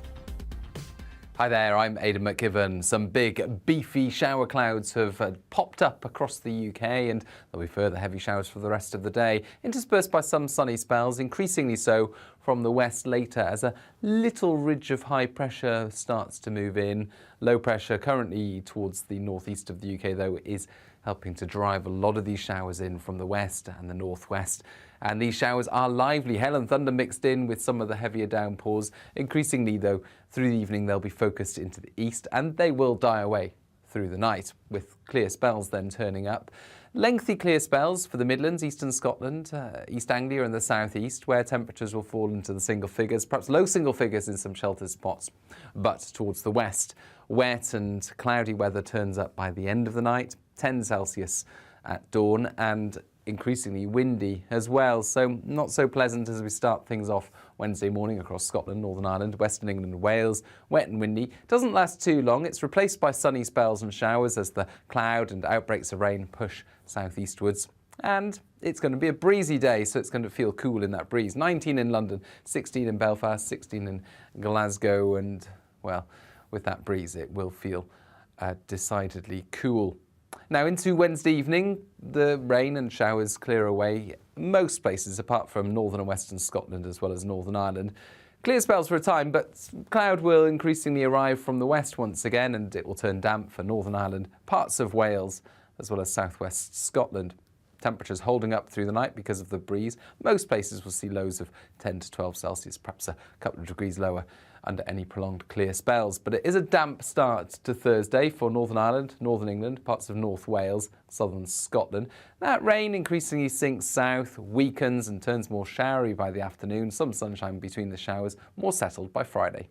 Hi there, I'm Aidan McKibben. Some big, beefy shower clouds have popped up across the UK, and there'll be further heavy showers for the rest of the day, interspersed by some sunny spells, increasingly so from the west later as a little ridge of high pressure starts to move in. Low pressure currently towards the northeast of the UK, though, is helping to drive a lot of these showers in from the west and the northwest. And these showers are lively, hail and thunder mixed in with some of the heavier downpours. Increasingly, though, through the evening they'll be focused into the east, and they will die away through the night, with clear spells then turning up. Lengthy clear spells for the Midlands, eastern Scotland, East Anglia and the southeast, where temperatures will fall into the single figures, perhaps low single figures in some sheltered spots. But towards the west, wet and cloudy weather turns up by the end of the night, 10 Celsius at dawn, and increasingly windy as well, so not so pleasant as we start things off Wednesday morning across Scotland, Northern Ireland, Western England and Wales. Wet and windy. Doesn't last too long. It's replaced by sunny spells and showers as the cloud and outbreaks of rain push southeastwards. And it's going to be a breezy day, so it's going to feel cool in that breeze. 19 in London, 16 in Belfast, 16 in Glasgow, and, well, with that breeze it will feel decidedly cool. Now into Wednesday evening, the rain and showers clear away most places apart from northern and western Scotland as well as Northern Ireland. Clear spells for a time, but cloud will increasingly arrive from the west once again, and it will turn damp for Northern Ireland, parts of Wales as well as southwest Scotland. Temperatures holding up through the night because of the breeze. Most places will see lows of 10 to 12 Celsius, perhaps a couple of degrees lower under any prolonged clear spells. But it is a damp start to Thursday for Northern Ireland, Northern England, parts of North Wales, southern Scotland. That rain increasingly sinks south, weakens and turns more showery by the afternoon. Some sunshine between the showers, more settled by Friday.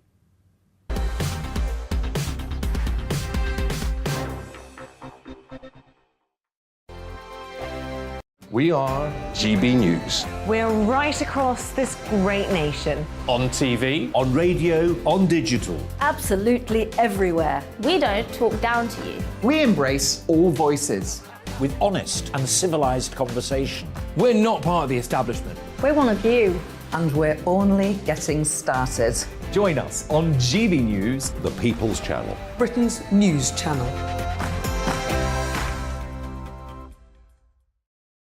We are GB News. We're right across this great nation. On TV, on radio, on digital. Absolutely everywhere. We don't talk down to you. We embrace all voices. with honest and civilised conversation. We're not part of the establishment. We're one of you. And we're only getting started. Join us on GB News, the People's Channel, Britain's news channel.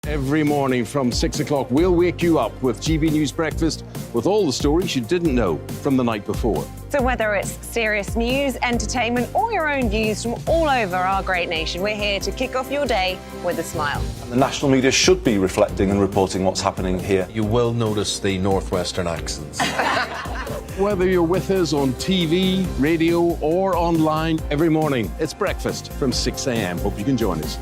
Every morning from 6 o'clock, we'll wake you up with GB News Breakfast with all the stories you didn't know from the night before. So whether it's serious news, entertainment, or your own views from all over our great nation, we're here to kick off your day with a smile. And the national media should be reflecting and reporting what's happening here. You will notice the northwestern accents. Whether you're with us on TV, radio, or online, every morning, it's breakfast from 6 a.m. Hope you can join us.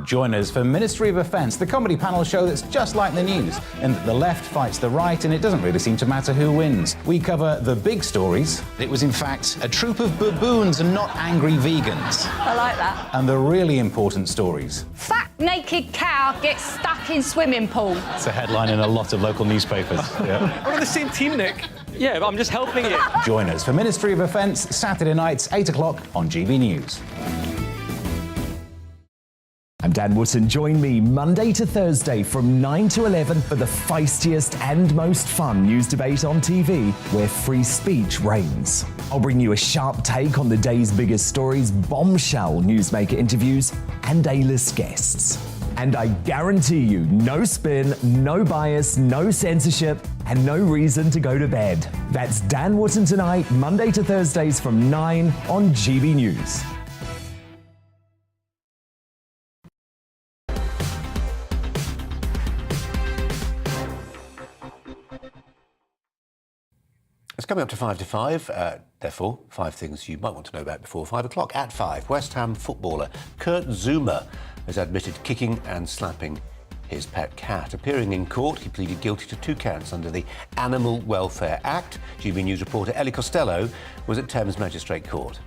Join us for Ministry of Offence, the comedy panel show that's just like the news, in that the left fights the right and it doesn't really seem to matter who wins. We cover the big stories. It was in fact a troop of baboons and not angry vegans. I like that. And the really important stories. Fat naked cow gets stuck in swimming pool. It's a headline in a lot of local newspapers. Yeah. We're on the same team, Nick. Yeah, but I'm just helping you. Join us for Ministry of Offence, Saturday nights, 8 o'clock on GB News. I'm Dan Wootton. Join me Monday to Thursday from 9 to 11 for the feistiest and most fun news debate on TV, where free speech reigns. I'll bring you a sharp take on the day's biggest stories, bombshell newsmaker interviews, and A-list guests. And I guarantee you, no spin, no bias, no censorship, and no reason to go to bed. That's Dan Wootton tonight, Monday to Thursdays from 9 on GB News. It's coming up to 5 to 5, therefore, 5 things you might want to know about before 5 o'clock. At 5, West Ham footballer Kurt Zouma has admitted kicking and slapping his pet cat. Appearing in court, he pleaded guilty to 2 counts under the Animal Welfare Act. GB News reporter Ellie Costello was at Thames Magistrate Court.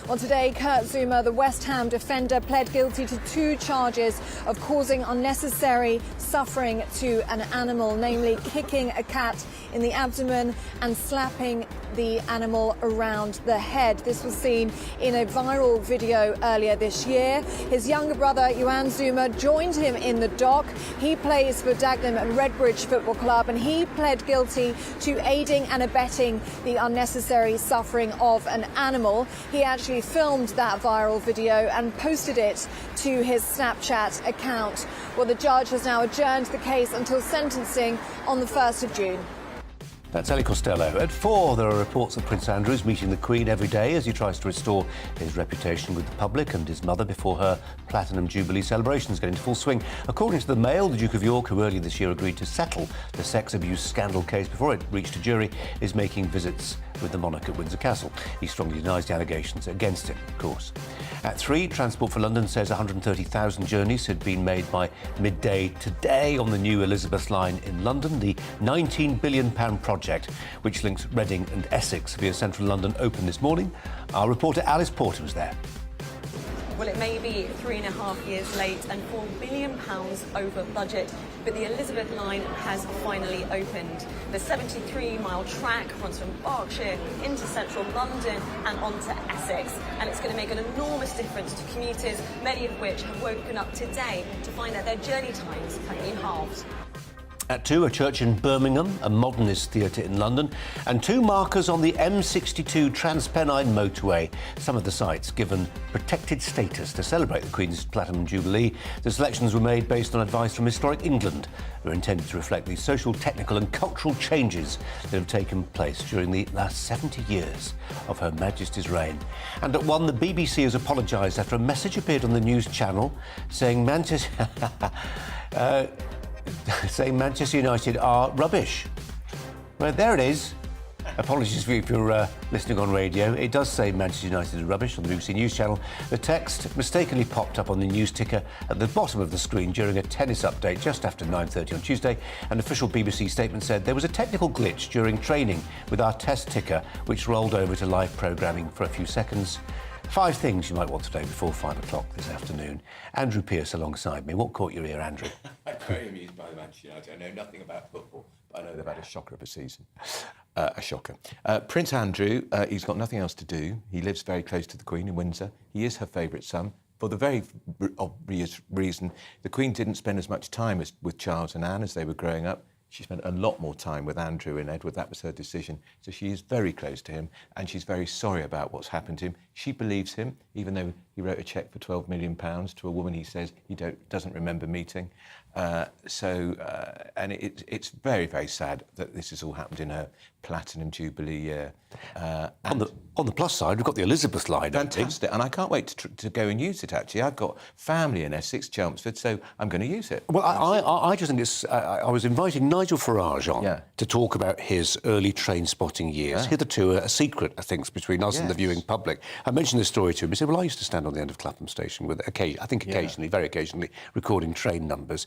Well, today, Kurt Zouma, the West Ham defender, pled guilty to 2 charges of causing unnecessary suffering to an animal, namely kicking a cat in the abdomen and slapping the animal around the head. This was seen in a viral video earlier this year. His younger brother, Johan Zouma, joined him in the dock. He plays for Dagenham and Redbridge Football Club, and he pled guilty to aiding and abetting the unnecessary suffering of an animal. He actually filmed that viral video and posted it to his Snapchat account. Well, the judge has now adjourned the case until sentencing on the 1st of June. That's Ellie Costello. At 4, there are reports of Prince Andrew's meeting the Queen every day as he tries to restore his reputation with the public and his mother before her Platinum Jubilee celebrations get into full swing. According to the Mail, the Duke of York, who earlier this year agreed to settle the sex abuse scandal case before it reached a jury, is making visits with the monarch at Windsor Castle. He strongly denies the allegations against him, of course. At 3, Transport for London says 130,000 journeys had been made by midday today on the new Elizabeth line in London. The £19 billion project, which links Reading and Essex via central London, opened this morning. Our reporter Alice Porter was there. Well, it may be 3.5 years late and £4 billion over budget, but the Elizabeth line has finally opened. The 73-mile track runs from Berkshire into central London and onto Essex, and it's going to make an enormous difference to commuters, many of which have woken up today to find that their journey times have been halved. At 2, a church in Birmingham, a modernist theatre in London, and 2 markers on the M62 Transpennine motorway. Some of the sites given protected status to celebrate the Queen's Platinum Jubilee. The selections were made based on advice from Historic England. They're intended to reflect the social, technical and cultural changes that have taken place during the last 70 years of Her Majesty's reign. And at 1, the BBC has apologised after a message appeared on the news channel saying Manchester United are rubbish. Well, there it is. Apologies if you're listening on radio. It does say Manchester United is rubbish on the BBC News channel. The text mistakenly popped up on the news ticker at the bottom of the screen during a tennis update just after 9:30 on Tuesday. An official BBC statement said there was a technical glitch during training with our test ticker, which rolled over to live programming for a few seconds. 5 things you might want to know before 5 o'clock this afternoon. Andrew Pearce alongside me. What caught your ear, Andrew? I'm very amused by the Manchester United. I know nothing about football, but I know they've had a shocker of a season. A shocker. Prince Andrew, he's got nothing else to do. He lives very close to the Queen in Windsor. He is her favourite son. For the very obvious reason, the Queen didn't spend as much time with Charles and Anne as they were growing up. She spent a lot more time with Andrew and Edward. That was her decision. So she is very close to him, and she's very sorry about what's happened to him. She believes him, even though he wrote a cheque for £12 million to a woman he says he doesn't remember meeting. And it's very, very sad that this has all happened in her Platinum Jubilee year. On the plus side, we've got the Elizabeth line. Fantastic, and I can't wait to go and use it, actually. I've got family in Essex, Chelmsford, so I'm going to use it. Well, I just think it's... I was inviting Nigel Farage on to talk about his early train spotting years. Hitherto a secret, I think, between us and the viewing public. I mentioned this story to him. He said, well, I used to stand on the end of Clapham Station with, occasionally, very occasionally, recording train numbers.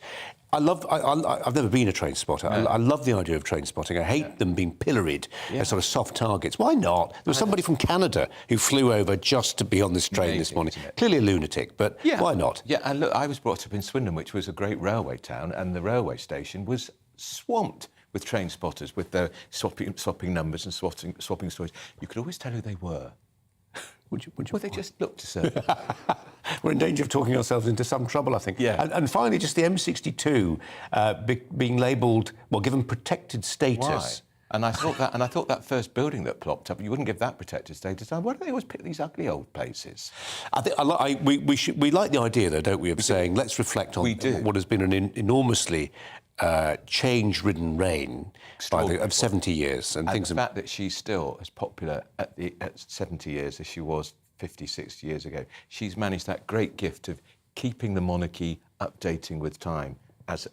I've never been a train spotter. I love the idea of train spotting. I hate them being pilloried as sort of soft targets. Why not? There was somebody from Canada who flew over just to be on this train this morning. Clearly a lunatic, but why not? Yeah, and look, I was brought up in Swindon, which was a great railway town, and the railway station was swamped with train spotters, with their swapping numbers and swapping stories. You could always tell who they were. Well, they just looked a certain. We're in danger of talking ourselves into some trouble, I think. Yeah. And finally, just the M62 being labelled, well, given protected status. Why? And I thought that first building that plopped up, you wouldn't give that protected status. Why do they always pick these ugly old places? I think we like the idea, though, don't we, of saying let's reflect on what has been an enormously change-ridden reign of 70 years, and things. The fact that she's still as popular at 70 years as she was 50, 60 years ago, she's managed that great gift of keeping the monarchy updating with time as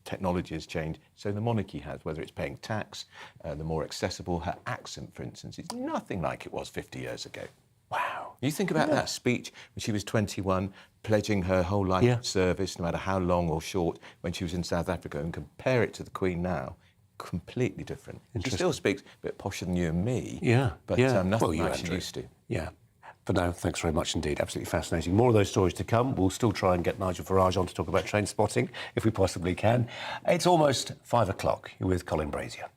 technology has changed. So the monarchy has, whether it's paying tax, the more accessible. Her accent, for instance, is nothing like it was 50 years ago. Wow. You think about that speech when she was 21, pledging her whole life of service, no matter how long or short, when she was in South Africa, and compare it to the Queen now, completely different. She still speaks a bit posher than you and me, but nothing like she used to. Yeah. For now, thanks very much indeed. Absolutely fascinating. More of those stories to come. We'll still try and get Nigel Farage on to talk about train spotting, if we possibly can. It's almost 5 o'clock. You're with Colin Brazier.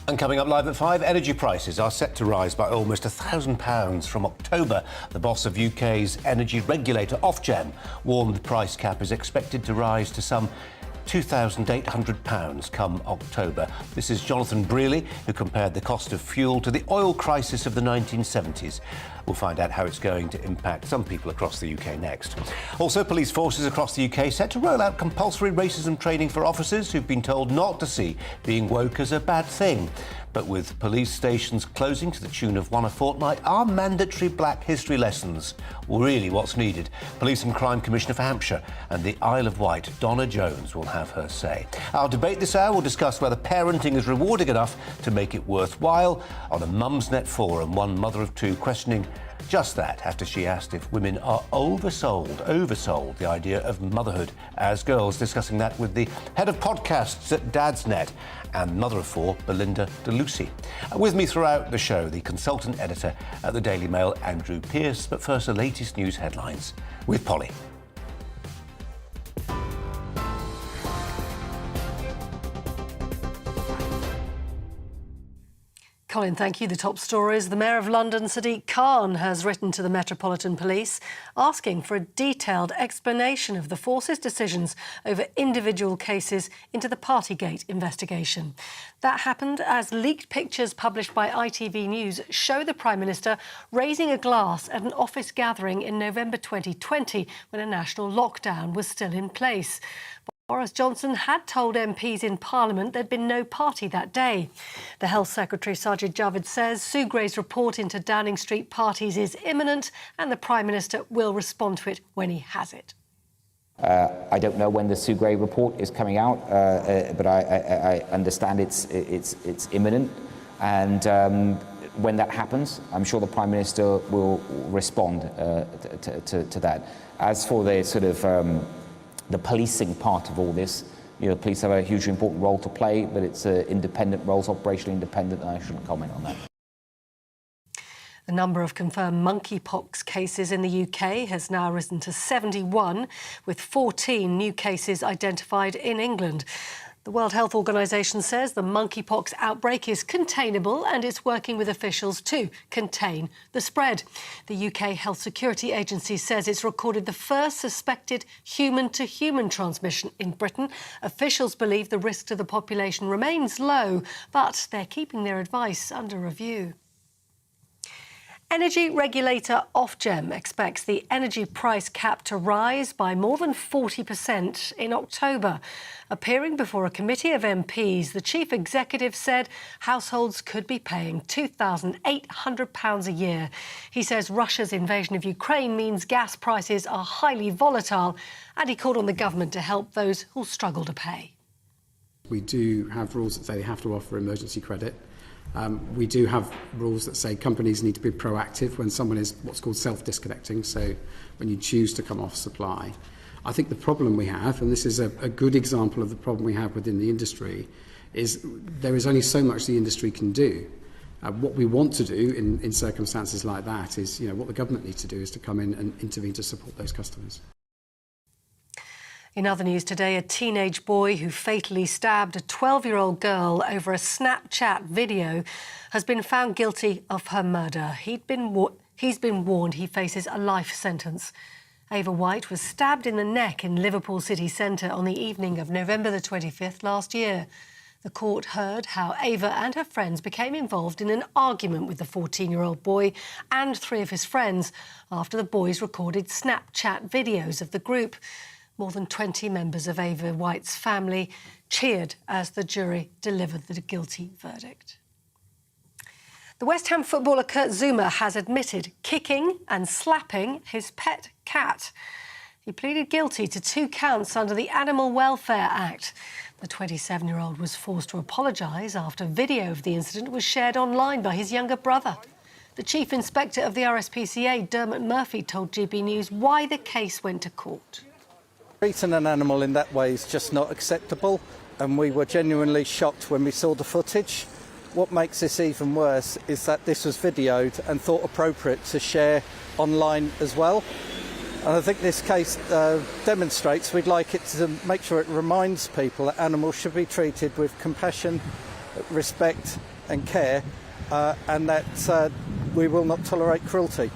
And coming up live at 5, energy prices are set to rise by almost £1,000 from October. The boss of UK's energy regulator, Ofgem, warned the price cap is expected to rise to some £2,800 come October. This is Jonathan Brearley, who compared the cost of fuel to the oil crisis of the 1970s. We'll find out how it's going to impact some people across the UK next. Also, police forces across the UK set to roll out compulsory racism training for officers who've been told not to see being woke as a bad thing. But with police stations closing to the tune of one a fortnight, are mandatory Black history lessons really what's needed? Police and Crime Commissioner for Hampshire and the Isle of Wight, Donna Jones, will have her say. Our debate this hour will discuss whether parenting is rewarding enough to make it worthwhile. On a Mumsnet forum, one mother of two questioning just that after she asked if women are oversold the idea of motherhood as girls, discussing that with the head of podcasts at Dadsnet and mother of four, Belinda DeLucy. With me throughout the show, the consultant editor at the Daily Mail, Andrew Pearce. But first, the latest news headlines with Polly. Colin, thank you. The top stories. The Mayor of London, Sadiq Khan, has written to the Metropolitan Police asking for a detailed explanation of the force's decisions over individual cases into the Partygate investigation. That happened as leaked pictures published by ITV News show the Prime Minister raising a glass at an office gathering in November 2020 when a national lockdown was still in place. Boris Johnson had told MPs in Parliament there'd been no party that day. The Health Secretary, Sajid Javid, says Sue Gray's report into Downing Street parties is imminent and the Prime Minister will respond to it when he has it. I don't know when the Sue Gray report is coming out, but I understand it's imminent. And when that happens, I'm sure the Prime Minister will respond to that. As for the sort of the policing part of all this, the police have a hugely important role to play, but it's independent roles, operationally independent, and I shouldn't comment on that. The number of confirmed monkeypox cases in the UK has now risen to 71, with 14 new cases identified in England. The World Health Organization says the monkeypox outbreak is containable and it's working with officials to contain the spread. The UK Health Security Agency says it's recorded the first suspected human-to-human transmission in Britain. Officials believe the risk to the population remains low, but they're keeping their advice under review. Energy regulator Ofgem expects the energy price cap to rise by more than 40% in October. Appearing before a committee of MPs, the chief executive said households could be paying £2,800 a year. He says Russia's invasion of Ukraine means gas prices are highly volatile, and he called on the government to help those who struggle to pay. We do have rules that say they have to offer emergency credit. We do have rules that say companies need to be proactive when someone is what's called self-disconnecting, so when you choose to come off supply. I think the problem we have, and this is a good example of the problem we have within the industry, is there is only so much the industry can do. What we want to do in circumstances like that is, what the government needs to do is to come in and intervene to support those customers. In other news today, a teenage boy who fatally stabbed a 12-year-old girl over a Snapchat video has been found guilty of her murder. He's been warned he faces a life sentence. Ava White was stabbed in the neck in Liverpool city centre on the evening of November the 25th last year. The court heard how Ava and her friends became involved in an argument with the 14-year-old boy and 3 of his friends after the boys recorded Snapchat videos of the group. More than 20 members of Ava White's family cheered as the jury delivered the guilty verdict. The West Ham footballer Kurt Zouma has admitted kicking and slapping his pet cat. He pleaded guilty to 2 counts under the Animal Welfare Act. The 27-year-old was forced to apologise after video of the incident was shared online by his younger brother. The Chief Inspector of the RSPCA, Dermot Murphy, told GB News why the case went to court. Treating an animal in that way is just not acceptable, and we were genuinely shocked when we saw the footage. What makes this even worse is that this was videoed and thought appropriate to share online as well. And I think this case demonstrates we'd like it to make sure it reminds people that animals should be treated with compassion, respect and care, and that we will not tolerate cruelty.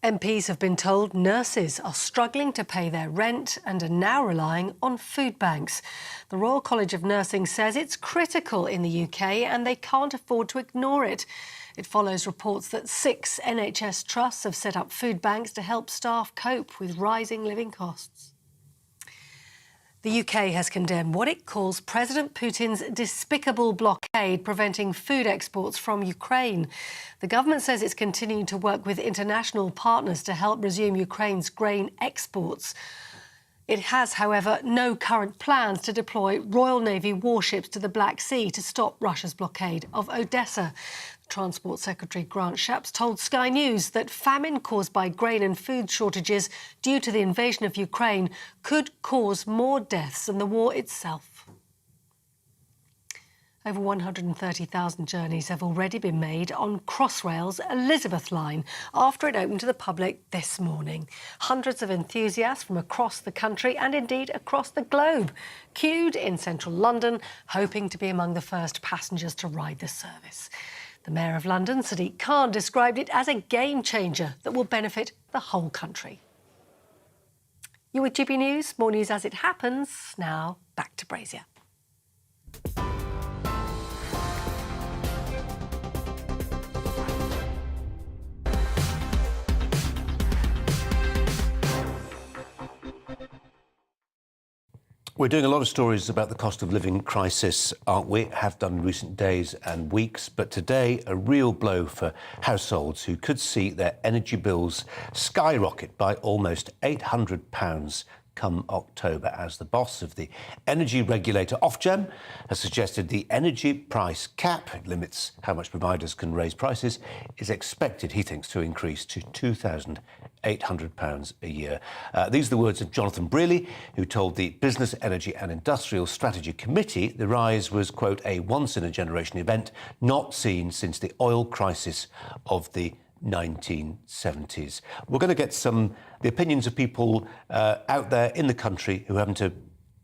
MPs have been told nurses are struggling to pay their rent and are now relying on food banks. The Royal College of Nursing says it's critical in the UK and they can't afford to ignore it. It follows reports that 6 NHS trusts have set up food banks to help staff cope with rising living costs. The UK has condemned what it calls President Putin's despicable blockade preventing food exports from Ukraine. The government says it's continuing to work with international partners to help resume Ukraine's grain exports. It has, however, no current plans to deploy Royal Navy warships to the Black Sea to stop Russia's blockade of Odessa. Transport Secretary Grant Shapps told Sky News that famine caused by grain and food shortages due to the invasion of Ukraine could cause more deaths than the war itself. Over 130,000 journeys have already been made on Crossrail's Elizabeth line after it opened to the public this morning. Hundreds of enthusiasts from across the country and indeed across the globe queued in central London, hoping to be among the first passengers to ride the service. The Mayor of London, Sadiq Khan, described it as a game changer that will benefit the whole country. You're with GB News, more news as it happens. Now, back to Brazier. We're doing a lot of stories about the cost of living crisis, aren't we? Have done in recent days and weeks. But today, a real blow for households who could see their energy bills skyrocket by almost £800 come October, as the boss of the energy regulator Ofgem has suggested the energy price cap, it limits how much providers can raise prices, is expected, he thinks, to increase to £2,800 a year. These are the words of Jonathan Brearley, who told the Business, Energy and Industrial Strategy Committee the rise was, quote, a once-in-a-generation event not seen since the oil crisis of the 1970s. We're going to get the opinions of people out there in the country who are having to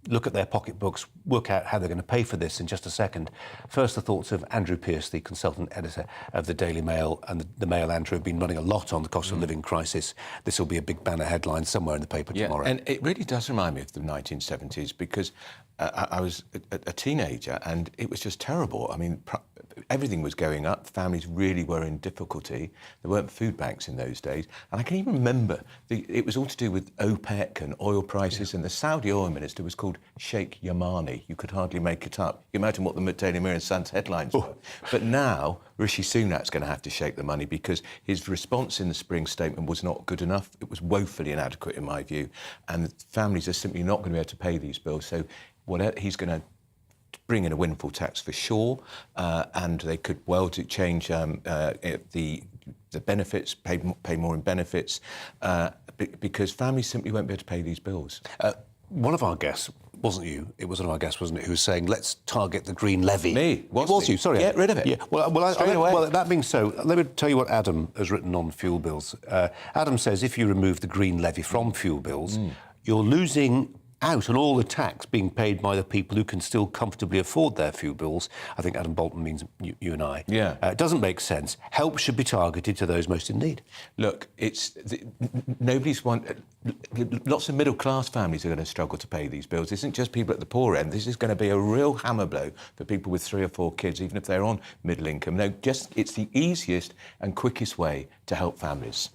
look at their pocketbooks, work out how they're going to pay for this in just a second. First, the thoughts of Andrew Pearce, the consultant editor of the Daily Mail, and the Mail, Andrew, have been running a lot on the cost of living crisis. This will be a big banner headline somewhere in the paper tomorrow. And it really does remind me of the 1970s because I was a teenager and it was just terrible. I mean, everything was going up. Families really were in difficulty. There weren't food banks in those days. And I can even remember it was all to do with OPEC and oil prices. And the Saudi oil minister was called Sheikh Yamani. You could hardly make it up. You imagine what the Daily Mirror and Sun's headlines were. But now Rishi Sunak's going to have to shake the money because his response in the spring statement was not good enough. It was woefully inadequate, in my view. And families are simply not going to be able to pay these bills. So he's going to bring in a windfall tax for sure, and they could well change the benefits, pay more in benefits, because families simply won't be able to pay these bills. One of our guests, wasn't you? It was one of our guests, wasn't it, who was saying, let's target the green levy. Me? It was you, sorry. Get rid of it. Yeah. Straight away. Well, that being so, let me tell you what Adam has written on fuel bills. Adam says if you remove the green levy from fuel bills, you're losing out on all the tax being paid by the people who can still comfortably afford their fuel bills. I think Adam Bolton means you and I. Yeah. It doesn't make sense. Help should be targeted to those most in need. Look, lots of middle-class families are going to struggle to pay these bills. It isn't just people at the poor end. This is going to be a real hammer blow for people with 3 or 4 kids, even if they're on middle income. No, it's the easiest and quickest way to help families.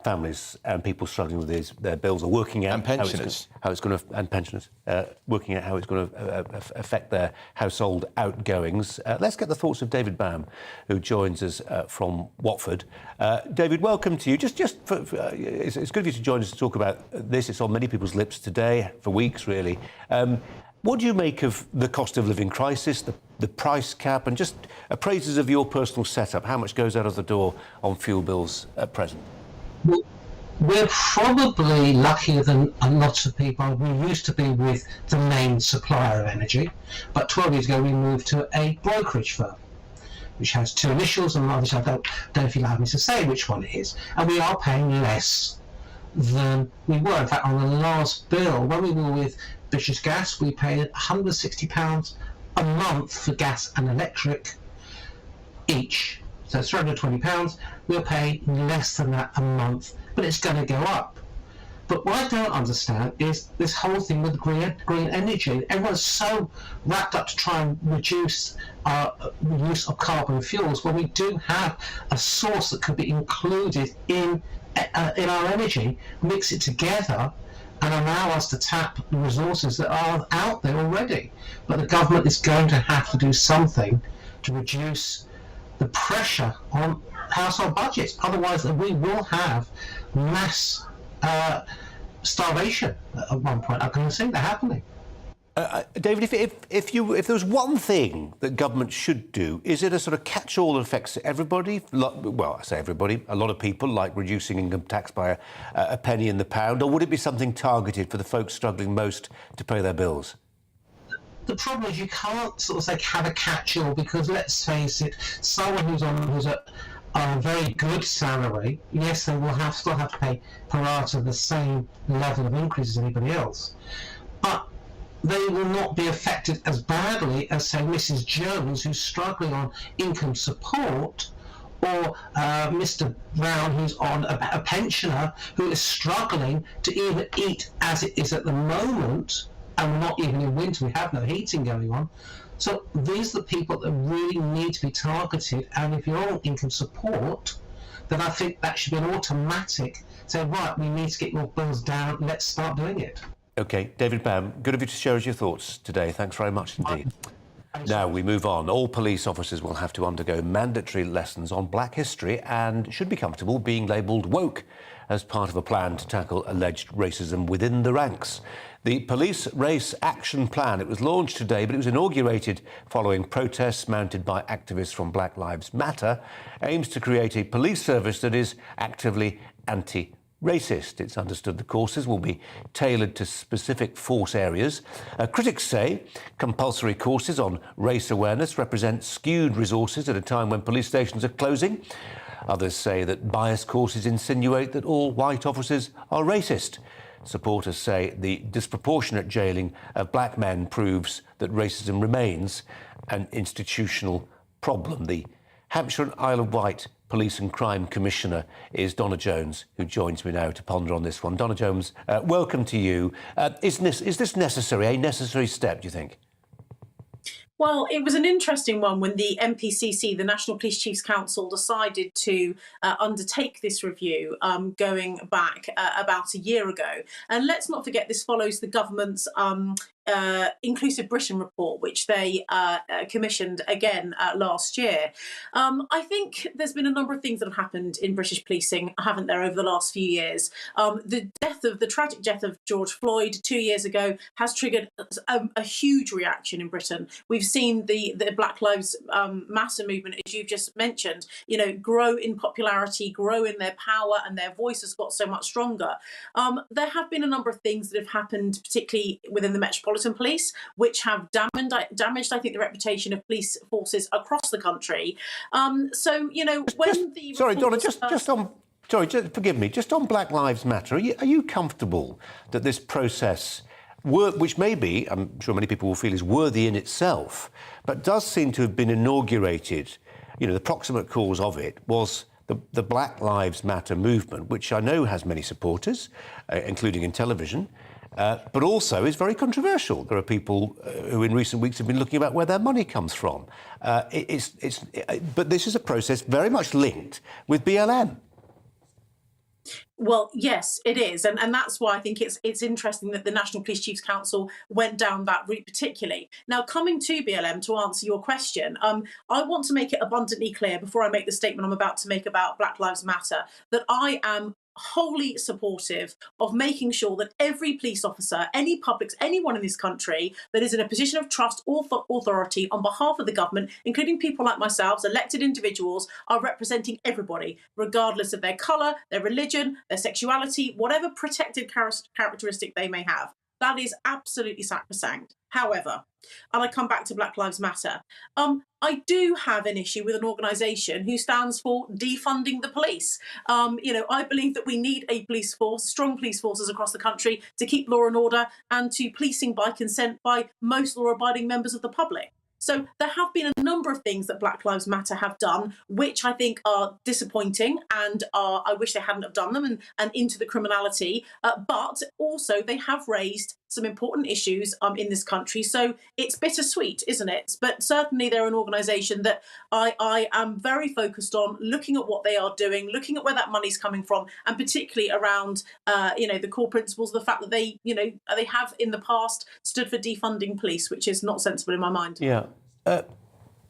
Families and people struggling with their bills are working out... And pensioners. Working out how it's going to affect their household outgoings. Let's get the thoughts of David Baum, who joins us from Watford. David, welcome to you. It's good of you to join us to talk about this. It's on many people's lips today, for weeks, really. What do you make of the cost of living crisis, the price cap, and just appraisers of your personal setup? How much goes out of the door on fuel bills at present? Well, we're probably luckier than a lot of people. We used to be with the main supplier of energy, but 12 years ago we moved to a brokerage firm, which has 2 initials, and obviously I don't know if you'll allow me to say which one it is. And we are paying less than we were. In fact, on the last bill, when we were with British Gas, we paid £160 a month for gas and electric each. So it's £320, we'll pay less than that a month, but it's going to go up. But what I don't understand is this whole thing with green energy. Everyone's so wrapped up to try and reduce our use of carbon fuels when we do have a source that could be included in our energy, mix it together and allow us to tap the resources that are out there already. But the government is going to have to do something to reduce the pressure on household budgets. Otherwise, we will have mass starvation at one point. I can see that happening. David, if there was one thing that government should do, is it a sort of catch-all that affects everybody? Well, I say everybody, a lot of people, like reducing income tax by a penny in the pound, or would it be something targeted for the folks struggling most to pay their bills? the problem is you can't sort of say have a catch-all, because let's face it, someone who's on a very good salary, yes, they will still have to pay pro rata the same level of increase as anybody else, but they will not be affected as badly as, say, Mrs. Jones, who's struggling on income support, or Mr. Brown, who's on a pensioner who is struggling to even eat as it is at the moment, and we're not even in winter, we have no heating going on. So these are the people that really need to be targeted, and if you're on income support, then I think that should be an automatic, say, right, we need to get your bills down, let's start doing it. OK, David Bam, good of you to share us your thoughts today. Thanks very much indeed. Now we move on. All police officers will have to undergo mandatory lessons on black history and should be comfortable being labelled woke as part of a plan to tackle alleged racism within the ranks. The Police Race Action Plan, it was launched today, but it was inaugurated following protests mounted by activists from Black Lives Matter, aims to create a police service that is actively anti-racist. It's understood the courses will be tailored to specific force areas. Critics say compulsory courses on race awareness represent skewed resources at a time when police stations are closing. Others say that bias courses insinuate that all white officers are racist. Supporters say the disproportionate jailing of black men proves that racism remains an institutional problem. The Hampshire and Isle of Wight Police and Crime Commissioner is Donna Jones, who joins me now to ponder on this one. Donna Jones, welcome to you. Is this necessary, a necessary step, do you think? Well, it was an interesting one when the NPCC, the National Police Chiefs Council, decided to undertake this review going back about a year ago. And let's not forget, this follows the government's Inclusive Britain report, which they commissioned again last year. I think there's been a number of things that have happened in British policing, haven't there, over the last few years. The tragic death of George Floyd 2 years ago has triggered a huge reaction in Britain. We've seen the Black Lives Matter movement, as you've just mentioned, grow in popularity, grow in their power, and their voice has got so much stronger. There have been a number of things that have happened, particularly within the Metropolitan Police, which have damaged, I think, the reputation of police forces across the country. When the sorry, Donna, forgive me, just on Black Lives Matter, are you comfortable that this process, which maybe, I'm sure many people will feel, is worthy in itself, but does seem to have been inaugurated, the proximate cause of it was the Black Lives Matter movement, which I know has many supporters, including in television, but also is very controversial. There are people who in recent weeks have been looking about where their money comes from. But this is a process very much linked with BLM. Well, yes, it is. And that's why I think it's interesting that the National Police Chiefs Council went down that route particularly. Now, coming to BLM, to answer your question, I want to make it abundantly clear before I make the statement I'm about to make about Black Lives Matter that I am wholly supportive of making sure that every police officer, anyone in this country that is in a position of trust or authority on behalf of the government, including people like myself, elected individuals, are representing everybody, regardless of their colour, their religion, their sexuality, whatever protected characteristic they may have. That is absolutely sacrosanct. However, and I come back to Black Lives Matter, I do have an issue with an organisation who stands for defunding the police. I believe that we need a police force, strong police forces across the country to keep law and order and to policing by consent by most law-abiding members of the public. So there have been a number of things that Black Lives Matter have done, which I think are disappointing and I wish they hadn't have done them and into the criminality. But also they have raised some important issues in this country. So it's bittersweet, isn't it? But certainly they're an organisation that I am very focused on looking at what they are doing, looking at where that money's coming from, and particularly around, the core principles, the fact that they have in the past stood for defunding police, which is not sensible in my mind. Yeah.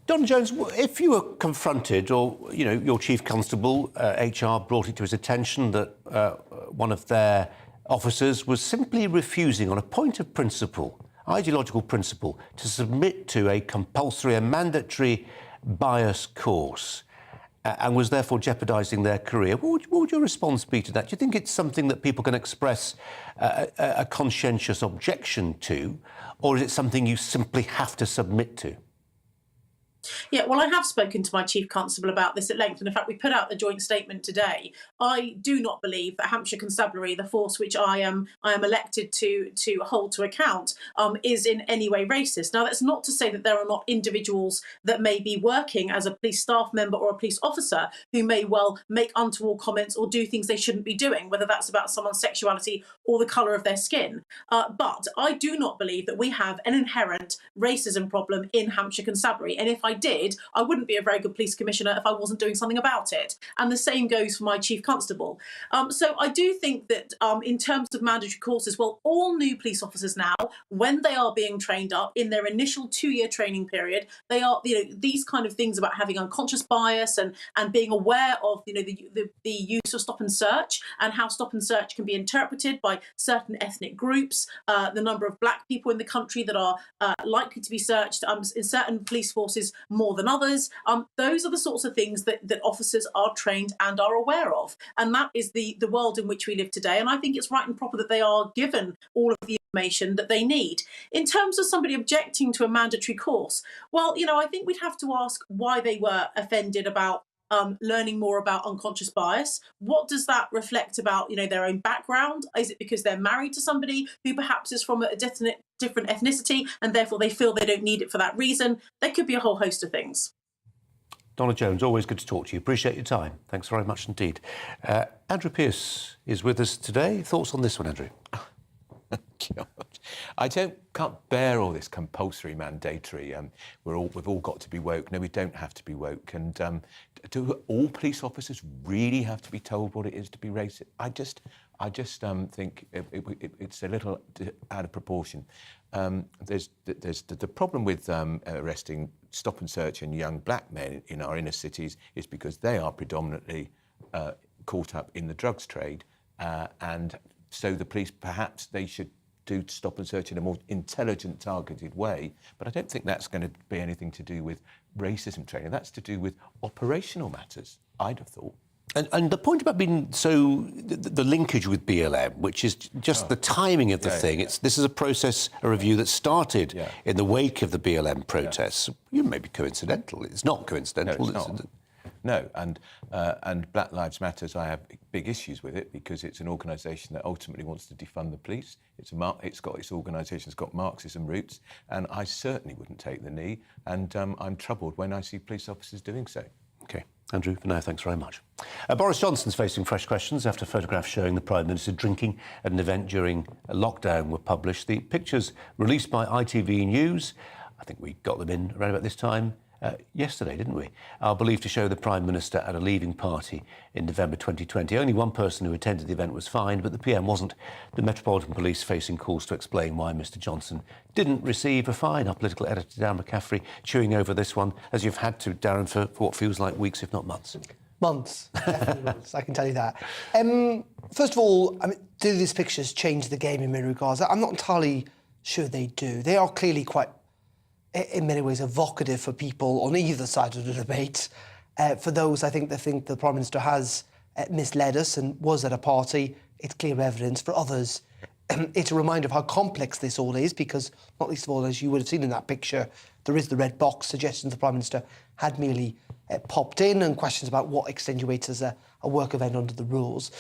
Don Jones, if you were confronted, or your chief constable, HR, brought it to his attention that one of their officers was simply refusing on a point of principle, ideological principle, to submit to a compulsory and mandatory bias course, and was therefore jeopardising their career. What would your response be to that? Do you think it's something that people can express a conscientious objection to, or is it something you simply have to submit to? Yeah, well, I have spoken to my Chief Constable about this at length, and in fact we put out a joint statement today. I do not believe that Hampshire Constabulary, the force which I am elected to hold to account, is in any way racist. Now, that's not to say that there are not individuals that may be working as a police staff member or a police officer who may well make untoward comments or do things they shouldn't be doing, whether that's about someone's sexuality or the colour of their skin. But I do not believe that we have an inherent racism problem in Hampshire Constabulary, and if I did, I wouldn't be a very good police commissioner if I wasn't doing something about it. And the same goes for my Chief Constable. So I do think that in terms of mandatory courses, well, all new police officers now, when they are being trained up in their initial 2-year training period, they are, these kind of things about having unconscious bias and being aware of, the use of stop and search and how stop and search can be interpreted by certain ethnic groups, the number of black people in the country that are likely to be searched in certain police forces more than others. Those are the sorts of things that officers are trained and are aware of. And that is the world in which we live today. And I think it's right and proper that they are given all of the information that they need. In terms of somebody objecting to a mandatory course, well, I think we'd have to ask why they were offended about learning more about unconscious bias. What does that reflect about, their own background? Is it because they're married to somebody who perhaps is from a different ethnicity and therefore they feel they don't need it for that reason? There could be a whole host of things. Donna Jones, always good to talk to you. Appreciate your time. Thanks very much indeed. Andrew Pearce is with us today. Thoughts on this one, Andrew? God. I can't bear all this compulsory mandatory. We've all got to be woke. No, we don't have to be woke. And do all police officers really have to be told what it is to be racist? I just think it's a little out of proportion. There's the problem with arresting stop and search and young black men in our inner cities is because they are predominantly caught up in the drugs trade, and so the police, perhaps they should do stop and search in a more intelligent, targeted way. But I don't think that's going to be anything to do with racism training. That's to do with operational matters, I'd have thought. And the point about being the linkage with BLM, which is just the timing of the thing. This is a review that started in the wake of the BLM protests. You may be coincidental. It's not coincidental. No, it's not. No, and Black Lives Matters, I have big issues with it because it's an organisation that ultimately wants to defund the police. Its organisation's got Marxism roots, and I certainly wouldn't take the knee. And I'm troubled when I see police officers doing so. OK. Andrew, for now, thanks very much. Boris Johnson's facing fresh questions after photographs showing the Prime Minister drinking at an event during a lockdown were published. The pictures released by ITV News, I think we got them in around about this time yesterday, didn't we? Are believed to show the Prime Minister at a leaving party in November 2020. Only one person who attended the event was fined, but the PM wasn't. The Metropolitan Police facing calls to explain why Mr Johnson didn't receive a fine. Our political editor, Darren McCaffrey, chewing over this one, as you've had to, Darren, for what feels like weeks, if not months. Months, definitely months, I can tell you that. First of all, do these pictures change the game in many regards? I'm not entirely sure they do. They are clearly quite, in many ways, evocative for people on either side of the debate. For those, I think, that think the Prime Minister has misled us and was at a party, it's clear evidence. For others, it's a reminder of how complex this all is, because, not least of all, as you would have seen in that picture, there is the red box suggesting the Prime Minister had merely popped in, and questions about what extenuates as a work event under the rules.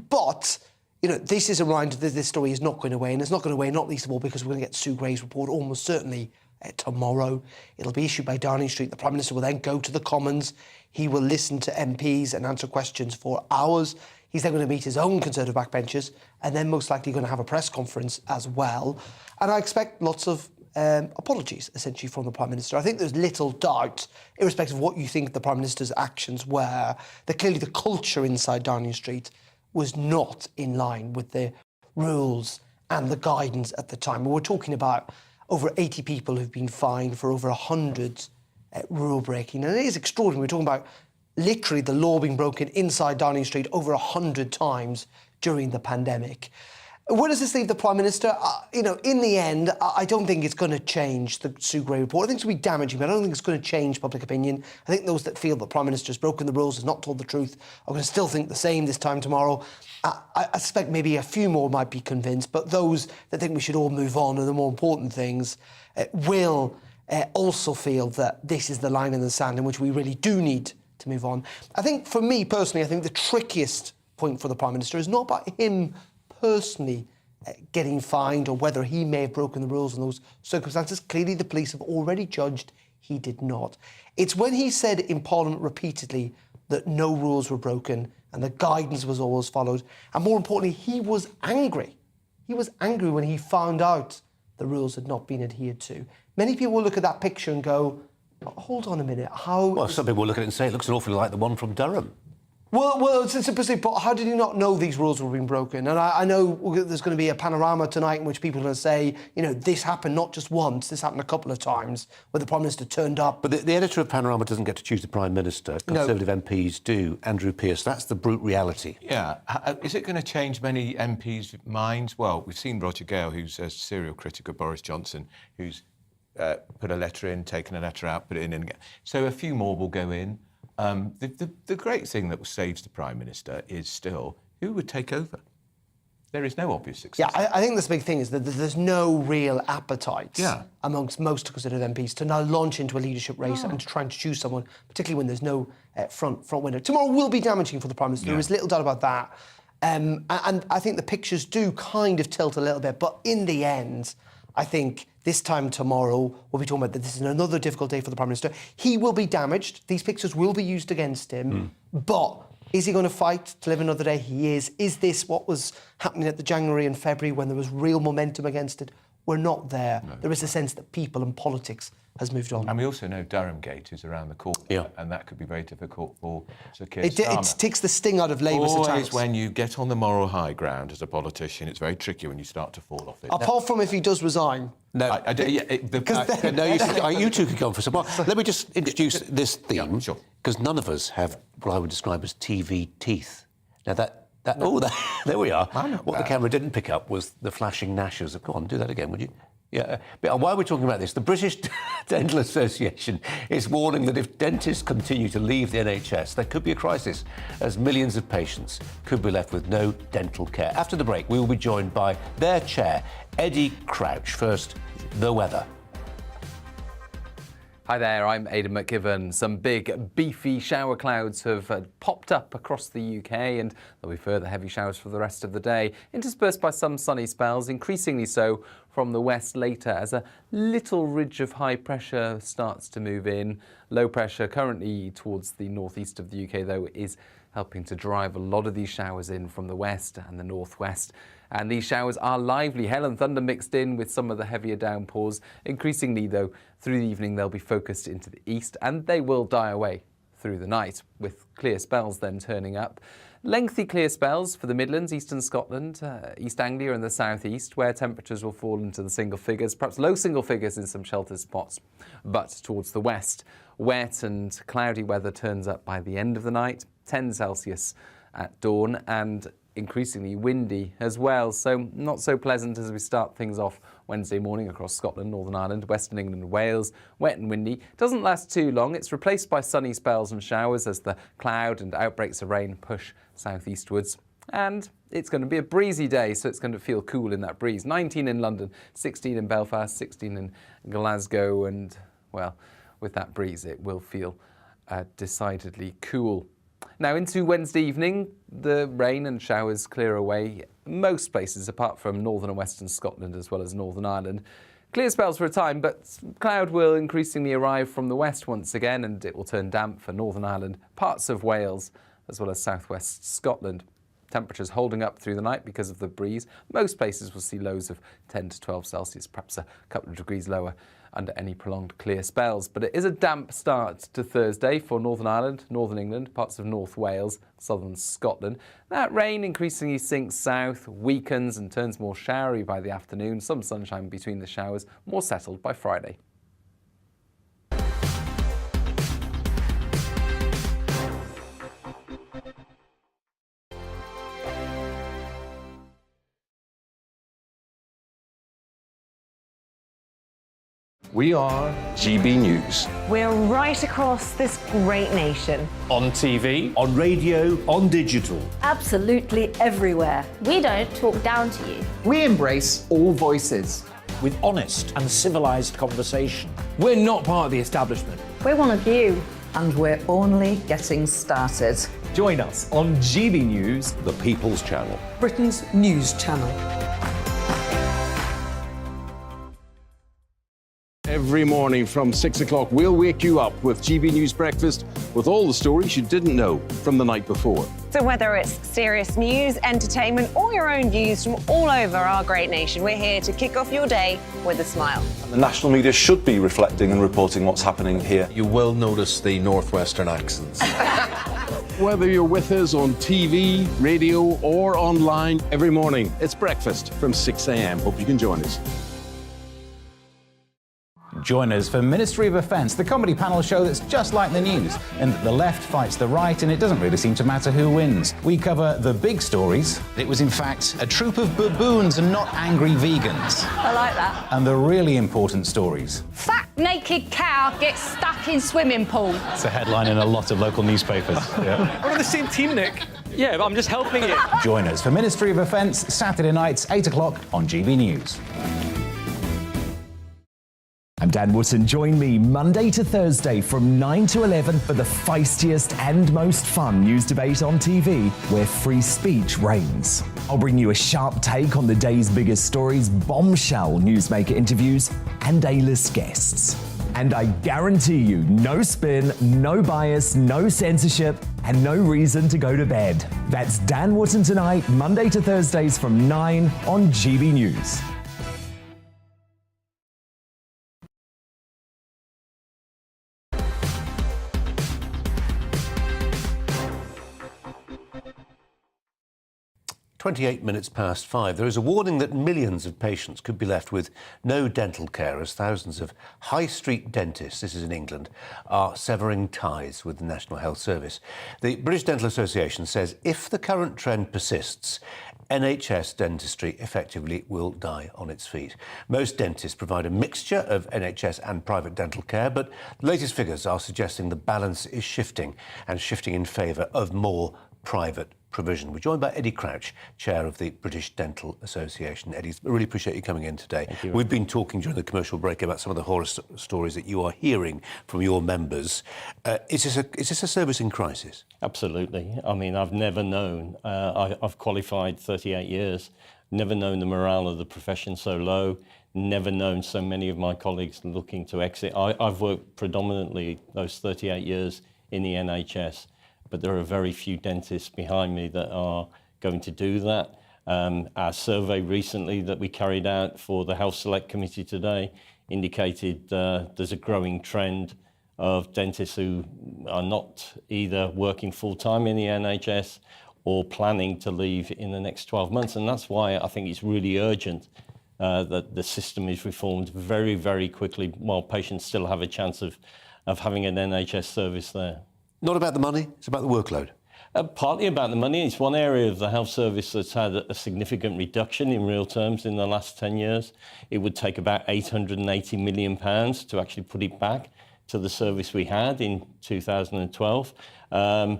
But, this is a reminder that this story is not going away, and it's not going away, not least of all, because we're going to get Sue Gray's report almost certainly tomorrow. It'll be issued by Downing Street. The Prime Minister will then go to the Commons. He will listen to MPs and answer questions for hours. He's then going to meet his own Conservative backbenchers, and then most likely going to have a press conference as well. And I expect lots of apologies, essentially, from the Prime Minister. I think there's little doubt, irrespective of what you think the Prime Minister's actions were, that clearly the culture inside Downing Street was not in line with the rules and the guidance at the time. We're talking about over 80 people who've been fined for over 100 rule breaking. And it is extraordinary. We're talking about literally the law being broken inside Downing Street over 100 times during the pandemic. Where does this leave the Prime Minister? In the end, I don't think it's going to change the Sue Gray report. I think it's going to be damaging, but I don't think it's going to change public opinion. I think those that feel the Prime Minister has broken the rules, has not told the truth, are going to still think the same this time tomorrow. I suspect maybe a few more might be convinced, but those that think we should all move on and the more important things will also feel that this is the line in the sand in which we really do need to move on. I think, for me personally, I think the trickiest point for the Prime Minister is not about him personally getting fined or whether he may have broken the rules in those circumstances. Clearly, the police have already judged he did not. It's when he said in Parliament repeatedly that no rules were broken and the guidance was always followed. And more importantly, he was angry. He was angry when he found out the rules had not been adhered to. Many people will look at that picture and go, hold on a minute, how... Well, some people will look at it and say it looks an awfully like the one from Durham. Well, it's simply, but how did you not know these rules were being broken? And I know there's going to be a panorama tonight in which people are going to say, this happened not just once, this happened a couple of times, where the Prime Minister turned up. But the editor of Panorama doesn't get to choose the Prime Minister. Conservative MPs do. Andrew Pearce, that's the brute reality. Yeah. Is it going to change many MPs' minds? Well, we've seen Roger Gale, who's a serial critic of Boris Johnson, who's put a letter in, taken a letter out, put it in, and again. So a few more will go in. The great thing that saves the Prime Minister is still who would take over. There is no obvious successor. Yeah, I think this big thing is that there's no real appetite amongst most Conservative MPs to now launch into a leadership race and to try and choose someone, particularly when there's no front winner. Tomorrow will be damaging for the Prime Minister. There is little doubt about that. And I think the pictures do kind of tilt a little bit, but in the end, I think this time tomorrow, we'll be talking about that this is another difficult day for the Prime Minister. He will be damaged. These pictures will be used against him. But is he going to fight to live another day? He is. Is this what was happening at the January and February when there was real momentum against it? We're not there. No. There is a sense that people and politics has moved on. And we also know Durham Gate is around the corner, and that could be very difficult for Sir Keir It takes the sting out of Labour's attacks. Always when you get on the moral high ground as a politician, it's very tricky when you start to fall off it. Apart from if he does resign. No, you two could go on for some more. Let me just introduce this theme, because none of us have what I would describe as TV teeth. Now there we are. What the camera didn't pick up was the flashing gnashers. Go on, do that again, would you? Yeah. But why are we talking about this? The British Dental Association is warning that if dentists continue to leave the NHS, there could be a crisis, as millions of patients could be left with no dental care. After the break, we will be joined by their chair, Eddie Crouch. First, the weather. Hi there, I'm Aidan McGivern. Some big, beefy shower clouds have popped up across the UK, and there'll be further heavy showers for the rest of the day, interspersed by some sunny spells, increasingly so from the west later as a little ridge of high pressure starts to move in. Low pressure currently towards the northeast of the UK, though, is helping to drive a lot of these showers in from the west and the northwest. And these showers are lively, hail and thunder mixed in with some of the heavier downpours. Increasingly, though, through the evening they'll be focused into the east, and they will die away through the night, with clear spells then turning up. Lengthy clear spells for the Midlands, eastern Scotland, East Anglia and the southeast, where temperatures will fall into the single figures, perhaps low single figures in some sheltered spots. But towards the west, wet and cloudy weather turns up by the end of the night, 10 Celsius at dawn, and increasingly windy as well, so not so pleasant as we start things off Wednesday morning across Scotland, Northern Ireland, Western England and Wales. Wet and windy. Doesn't last too long. It's replaced by sunny spells and showers as the cloud and outbreaks of rain push southeastwards. And it's going to be a breezy day, so it's going to feel cool in that breeze. 19 in London, 16 in Belfast, 16 in Glasgow, and, well, with that breeze it will feel decidedly cool. Now, into Wednesday evening, the rain and showers clear away most places, apart from northern and western Scotland as well as Northern Ireland. Clear spells for a time, but cloud will increasingly arrive from the west once again, and it will turn damp for Northern Ireland, parts of Wales, as well as southwest Scotland. Temperatures holding up through the night because of the breeze. Most places will see lows of 10 to 12 Celsius, perhaps a couple of degrees lower under any prolonged clear spells. But it is a damp start to Thursday for Northern Ireland, Northern England, parts of North Wales, southern Scotland. That rain increasingly sinks south, weakens and turns more showery by the afternoon. Some sunshine between the showers, more settled by Friday. We are GB News. We're right across this great nation. On TV. On radio, on digital. Absolutely everywhere. We don't talk down to you. We embrace all voices. With honest and civilised conversation. We're not part of the establishment. We're one of you. And we're only getting started. Join us on GB News, The People's Channel. Britain's news channel. Every morning from 6 o'clock, we'll wake you up with GB News Breakfast with all the stories you didn't know from the night before. So whether it's serious news, entertainment, or your own views from all over our great nation, we're here to kick off your day with a smile. The national media should be reflecting and reporting what's happening here. You will notice the northwestern accents. Whether you're with us on TV, radio, or online, every morning, it's breakfast from 6 a.m. Hope you can join us. Join us for Ministry of Offence, the comedy panel show that's just like the news, in that the left fights the right and it doesn't really seem to matter who wins. We cover the big stories. It was in fact a troop of baboons and not angry vegans. I like that. And the really important stories. Fat naked cow gets stuck in swimming pool. It's a headline in a lot of local newspapers. Yeah. We're on the same team, Nick. Yeah, but I'm just helping you. Join us for Ministry of Offence, Saturday nights, 8 o'clock on GB News. I'm Dan Wootton. Join me Monday to Thursday from 9 to 11 for the feistiest and most fun news debate on TV, where free speech reigns. I'll bring you a sharp take on the day's biggest stories, bombshell newsmaker interviews, and A-list guests. And I guarantee you, no spin, no bias, no censorship, and no reason to go to bed. That's Dan Wootton tonight, Monday to Thursdays from 9 on GB News. £5. There is a warning that millions of patients could be left with no dental care as thousands of high street dentists, this is in England, are severing ties with the National Health Service. The British Dental Association says if the current trend persists, NHS dentistry effectively will die on its feet. Most dentists provide a mixture of NHS and private dental care, but the latest figures are suggesting the balance is shifting in favour of more private provision. We're joined by Eddie Crouch, Chair of the British Dental Association. Eddie, I really appreciate you coming in today. Thank you. We've been talking during the commercial break about some of the horror stories that you are hearing from your members. Is this a service in crisis? Absolutely. I mean, I've never known, I've qualified 38 years, never known the morale of the profession so low, never known so many of my colleagues looking to exit. I've worked predominantly those 38 years in the NHS, but there are very few dentists behind me that are going to do that. Our survey recently that we carried out for the Health Select Committee today indicated there's a growing trend of dentists who are not either working full-time in the NHS or planning to leave in the next 12 months. And that's why I think it's really urgent that the system is reformed very, very quickly while patients still have a chance of having an NHS service there. Not about the money, it's about the workload. Partly about the money. It's one area of the health service that's had a significant reduction in real terms in the last 10 years. It would take about £880 million to actually put it back to the service we had in 2012. Well,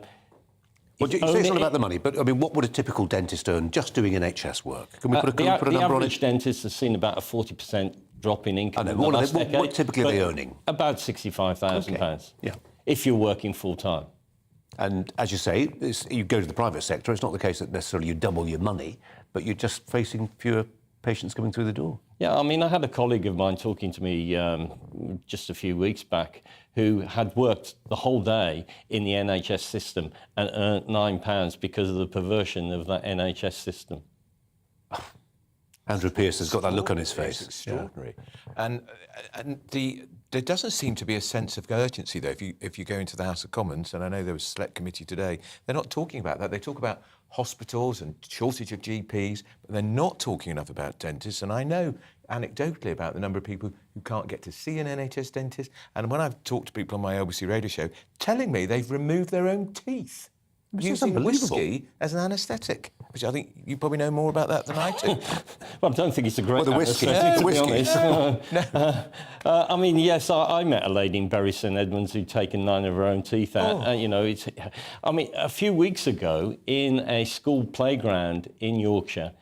you say it's not about the money, but I mean, what would a typical dentist earn just doing NHS work? Can we put a number on it? The average dentist has seen about a 40% drop in income. I know. What typically are they earning? About £65,000. Okay. Yeah. If you're working full-time. And as you say, you go to the private sector, it's not the case that necessarily you double your money, but you're just facing fewer patients coming through the door. Yeah, I mean, I had a colleague of mine talking to me just a few weeks back who had worked the whole day in the NHS system and earned £9 because of the perversion of that NHS system. Andrew Pearce has got that look on his face. It's extraordinary. Yeah. And there doesn't seem to be a sense of urgency, though. If you go into the House of Commons, and I know there was a select committee today, they're not talking about that. They talk about hospitals and shortage of GPs, but they're not talking enough about dentists. And I know anecdotally about the number of people who can't get to see an NHS dentist. And when I've talked to people on my LBC radio show, telling me they've removed their own teeth using whiskey as an anaesthetic, which I think you probably know more about that than I do. Well, I don't think it's a great the whiskey. anaesthetic, to be whiskey. honest. I mean, yes, I met a lady in Bury St Edmunds who'd taken 9 of her own teeth out. You know, I mean, a few weeks ago in a school playground in Yorkshire,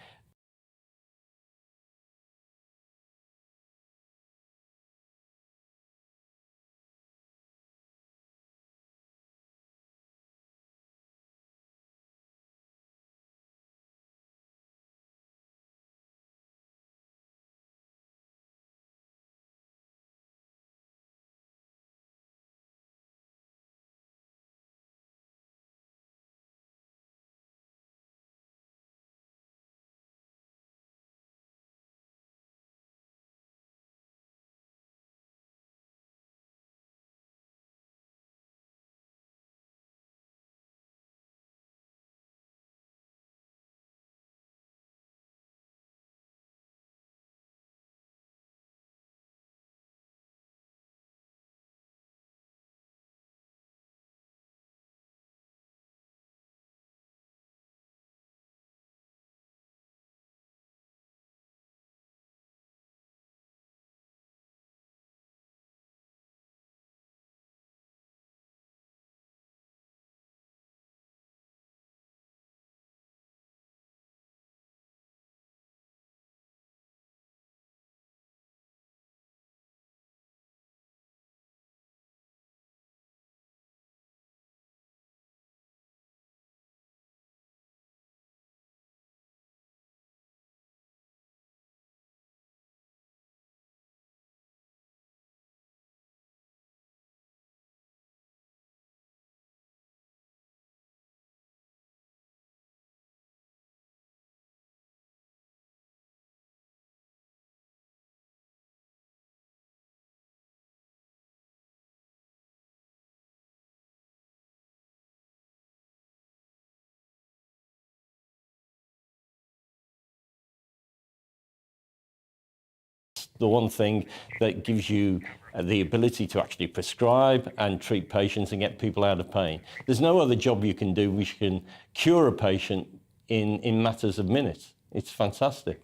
the one thing that gives you the ability to actually prescribe and treat patients and get people out of pain. There's no other job you can do which can cure a patient in matters of minutes. It's fantastic.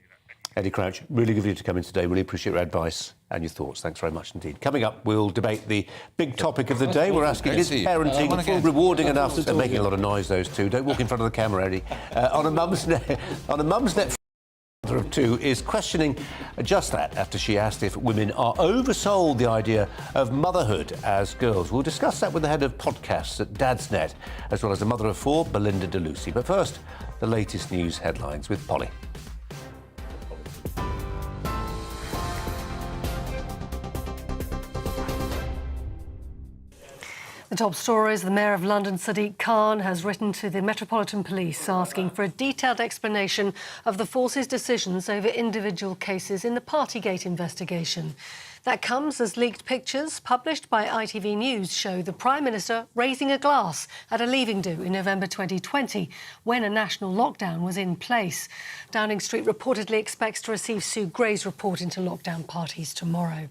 Eddie Crouch, really good of you to come in today. Really appreciate your advice and your thoughts. Thanks very much indeed. Coming up, we'll debate the big topic of the day. We're asking, is parenting rewarding enough? They're making a lot of noise, those two. Don't walk in front of the camera, Eddie. On a Mumsnet of 2 is questioning just that after she asked if women are oversold the idea of motherhood as girls. We'll discuss that with the head of podcasts at Dadsnet, as well as the mother of 4, Belinda DeLucy. But first, the latest news headlines with Polly. The top stories: the Mayor of London, Sadiq Khan, has written to the Metropolitan Police asking for a detailed explanation of the force's decisions over individual cases in the Partygate investigation. That comes as leaked pictures published by ITV News show the Prime Minister raising a glass at a leaving do in November 2020, when a national lockdown was in place. Downing Street reportedly expects to receive Sue Gray's report into lockdown parties tomorrow.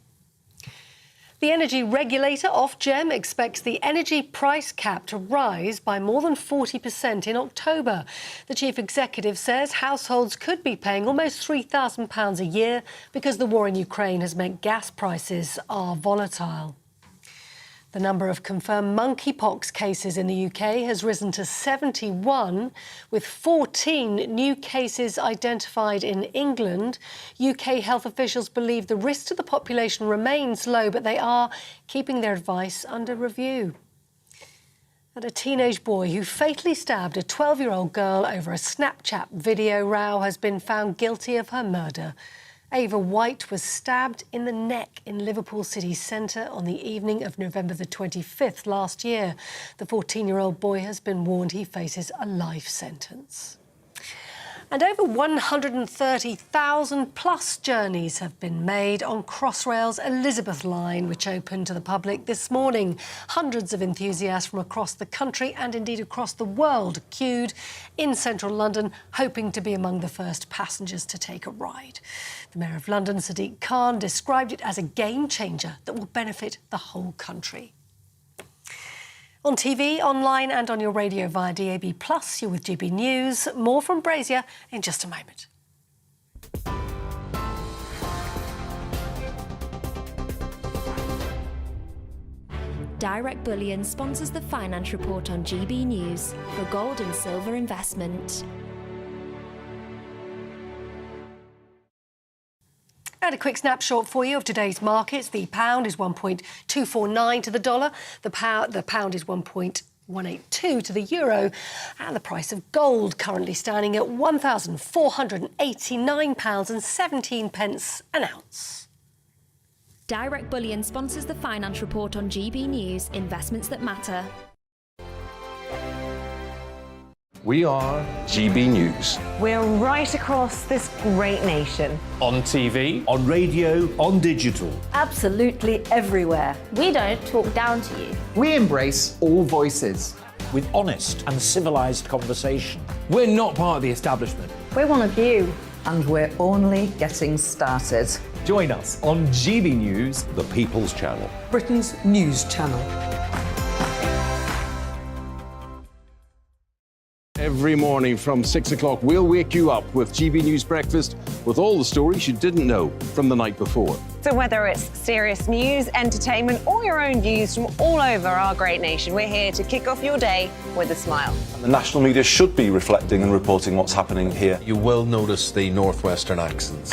The energy regulator, Ofgem, expects the energy price cap to rise by more than 40% in October. The chief executive says households could be paying almost £3,000 a year because the war in Ukraine has meant gas prices are volatile. The number of confirmed monkeypox cases in the UK has risen to 71, with 14 new cases identified in England. UK health officials believe the risk to the population remains low, but they are keeping their advice under review. And a teenage boy who fatally stabbed a 12-year-old girl over a Snapchat video row has been found guilty of her murder. Ava White was stabbed in the neck in Liverpool city centre on the evening of November the 25th last year. The 14-year-old boy has been warned he faces a life sentence. And over 130,000 plus journeys have been made on Crossrail's Elizabeth line, which opened to the public this morning. Hundreds of enthusiasts from across the country and indeed across the world queued in central London, hoping to be among the first passengers to take a ride. The Mayor of London, Sadiq Khan, described it as a game changer that will benefit the whole country. On TV, online and on your radio via DAB+, you're with GB News. More from Brazier in just a moment. Direct Bullion sponsors the Finance Report on GB News for gold and silver investment. And a quick snapshot for you of today's markets. The pound is 1.249 to the dollar. The pound is 1.182 to the euro. And the price of gold currently standing at £1,489.17 an ounce. Direct Bullion sponsors the Finance Report on GB News, investments that matter. We are GB News. We're right across this great nation. On TV, on radio, on digital. Absolutely everywhere. We don't talk down to you. We embrace all voices. with honest and civilised conversation. We're not part of the establishment. We're one of you. And we're only getting started. Join us on GB News, the People's Channel, Britain's news channel. Every morning from 6 o'clock, we'll wake you up with GB News Breakfast with all the stories you didn't know from the night before. So whether it's serious news, entertainment, or your own views from all over our great nation, we're here to kick off your day with a smile. And the national media should be reflecting and reporting what's happening here. You will notice the northwestern accents.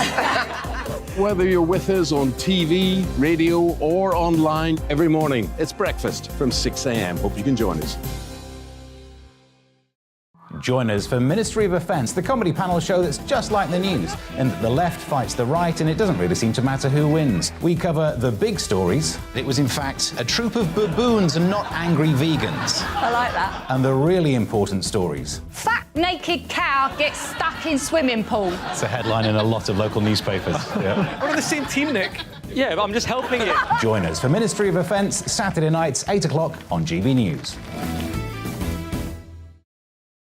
Whether you're with us on TV, radio, or online every morning, it's breakfast from 6 a.m. Hope you can join us. Join us for Ministry of Offence, the comedy panel show that's just like the news, in that the left fights the right and it doesn't really seem to matter who wins. We cover the big stories. It was in fact a troop of baboons and not angry vegans. I like that. And the really important stories. Fat naked cow gets stuck in swimming pool. It's a headline in a lot of local newspapers. Yeah. We're on the same team, Nick. Yeah, but I'm just helping you. Join us for Ministry of Offence, Saturday nights, 8 o'clock on GB News.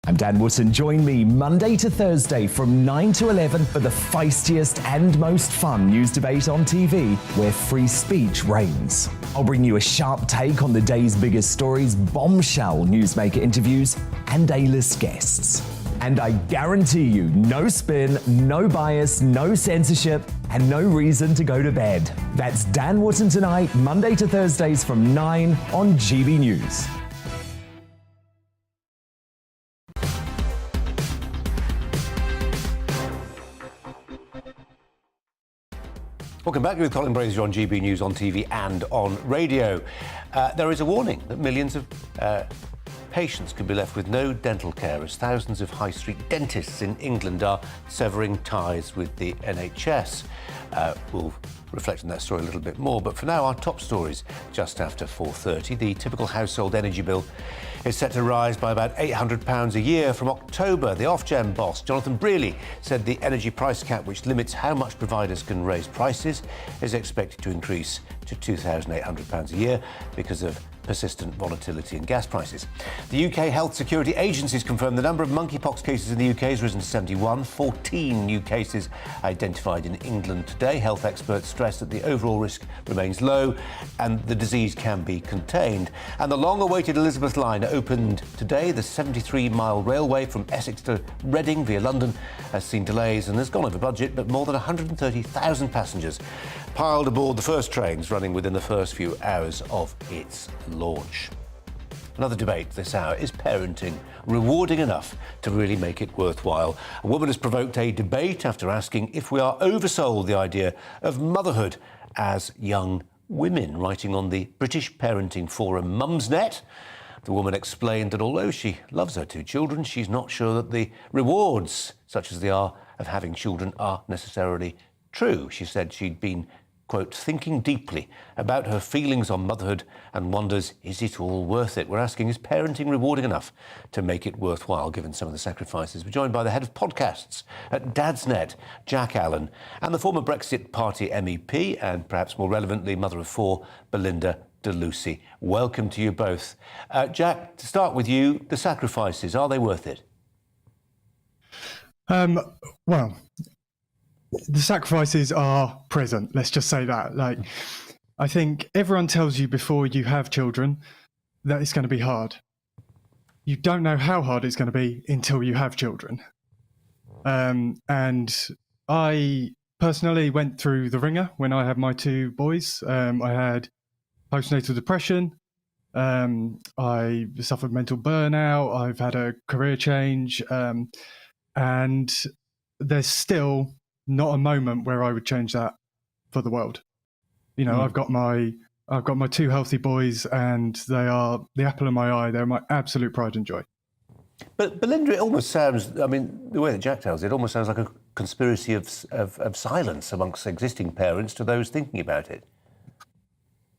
I'm Dan Wootton. Join me Monday to Thursday from 9 to 11 for the feistiest and most fun news debate on TV, where free speech reigns. I'll bring you a sharp take on the day's biggest stories, bombshell newsmaker interviews, and A-list guests. And I guarantee you, no spin, no bias, no censorship, and no reason to go to bed. That's Dan Wootton tonight, Monday to Thursdays from 9 on GB News. Welcome back. You're with Colin Brazier on GB News on TV and on radio. There is a warning that millions of patients could be left with no dental care as thousands of high street dentists in England are severing ties with the NHS. We'll reflect on that story a little bit more, but for now, our top stories just after 4:30. The typical household energy bill is set to rise by about £800 a year from October. The Ofgem boss, Jonathan Brearley, said the energy price cap, which limits how much providers can raise prices, is expected to increase to £2,800 a year because of persistent volatility in gas prices. The UK Health Security Agency's confirmed the number of monkeypox cases in the UK has risen to 71, 14 new cases identified in England today. Health experts stress that the overall risk remains low and the disease can be contained. And the long-awaited Elizabeth line opened today. The 73-mile railway from Essex to Reading via London has seen delays and has gone over budget, but more than 130,000 passengers piled aboard the first trains running within the first few hours of its launch. Another debate this hour: is parenting rewarding enough to really make it worthwhile? A woman has provoked a debate after asking if we are oversold the idea of motherhood as young women. Writing on the British parenting forum Mumsnet, the woman explained that although she loves her two children, she's not sure that the rewards, such as they are, of having children are necessarily true. She said she'd been, quote, thinking deeply about her feelings on motherhood and wonders, is it all worth it? We're asking, is parenting rewarding enough to make it worthwhile, given some of the sacrifices? We're joined by the head of podcasts at Dadsnet, Jack Allen, and the former Brexit Party MEP, and perhaps more relevantly, mother of four, Belinda de Lucy. Welcome to you both. Jack, to start with you, the sacrifices, are they worth it? Well, the sacrifices are present. Let's just say that. Like, I think everyone tells you before you have children that it's going to be hard. You don't know how hard it's going to be until you have children. And I personally went through the ringer when I had my two boys. I had postnatal depression. I suffered mental burnout. I've had a career change. And there's still not a moment where I would change that for the world. You know, I've got my two healthy boys, and they are the apple of my eye. They're my absolute pride and joy. But Belinda, it almost sounds, I mean, the way that Jack tells it, it almost sounds like a conspiracy of silence amongst existing parents to those thinking about it.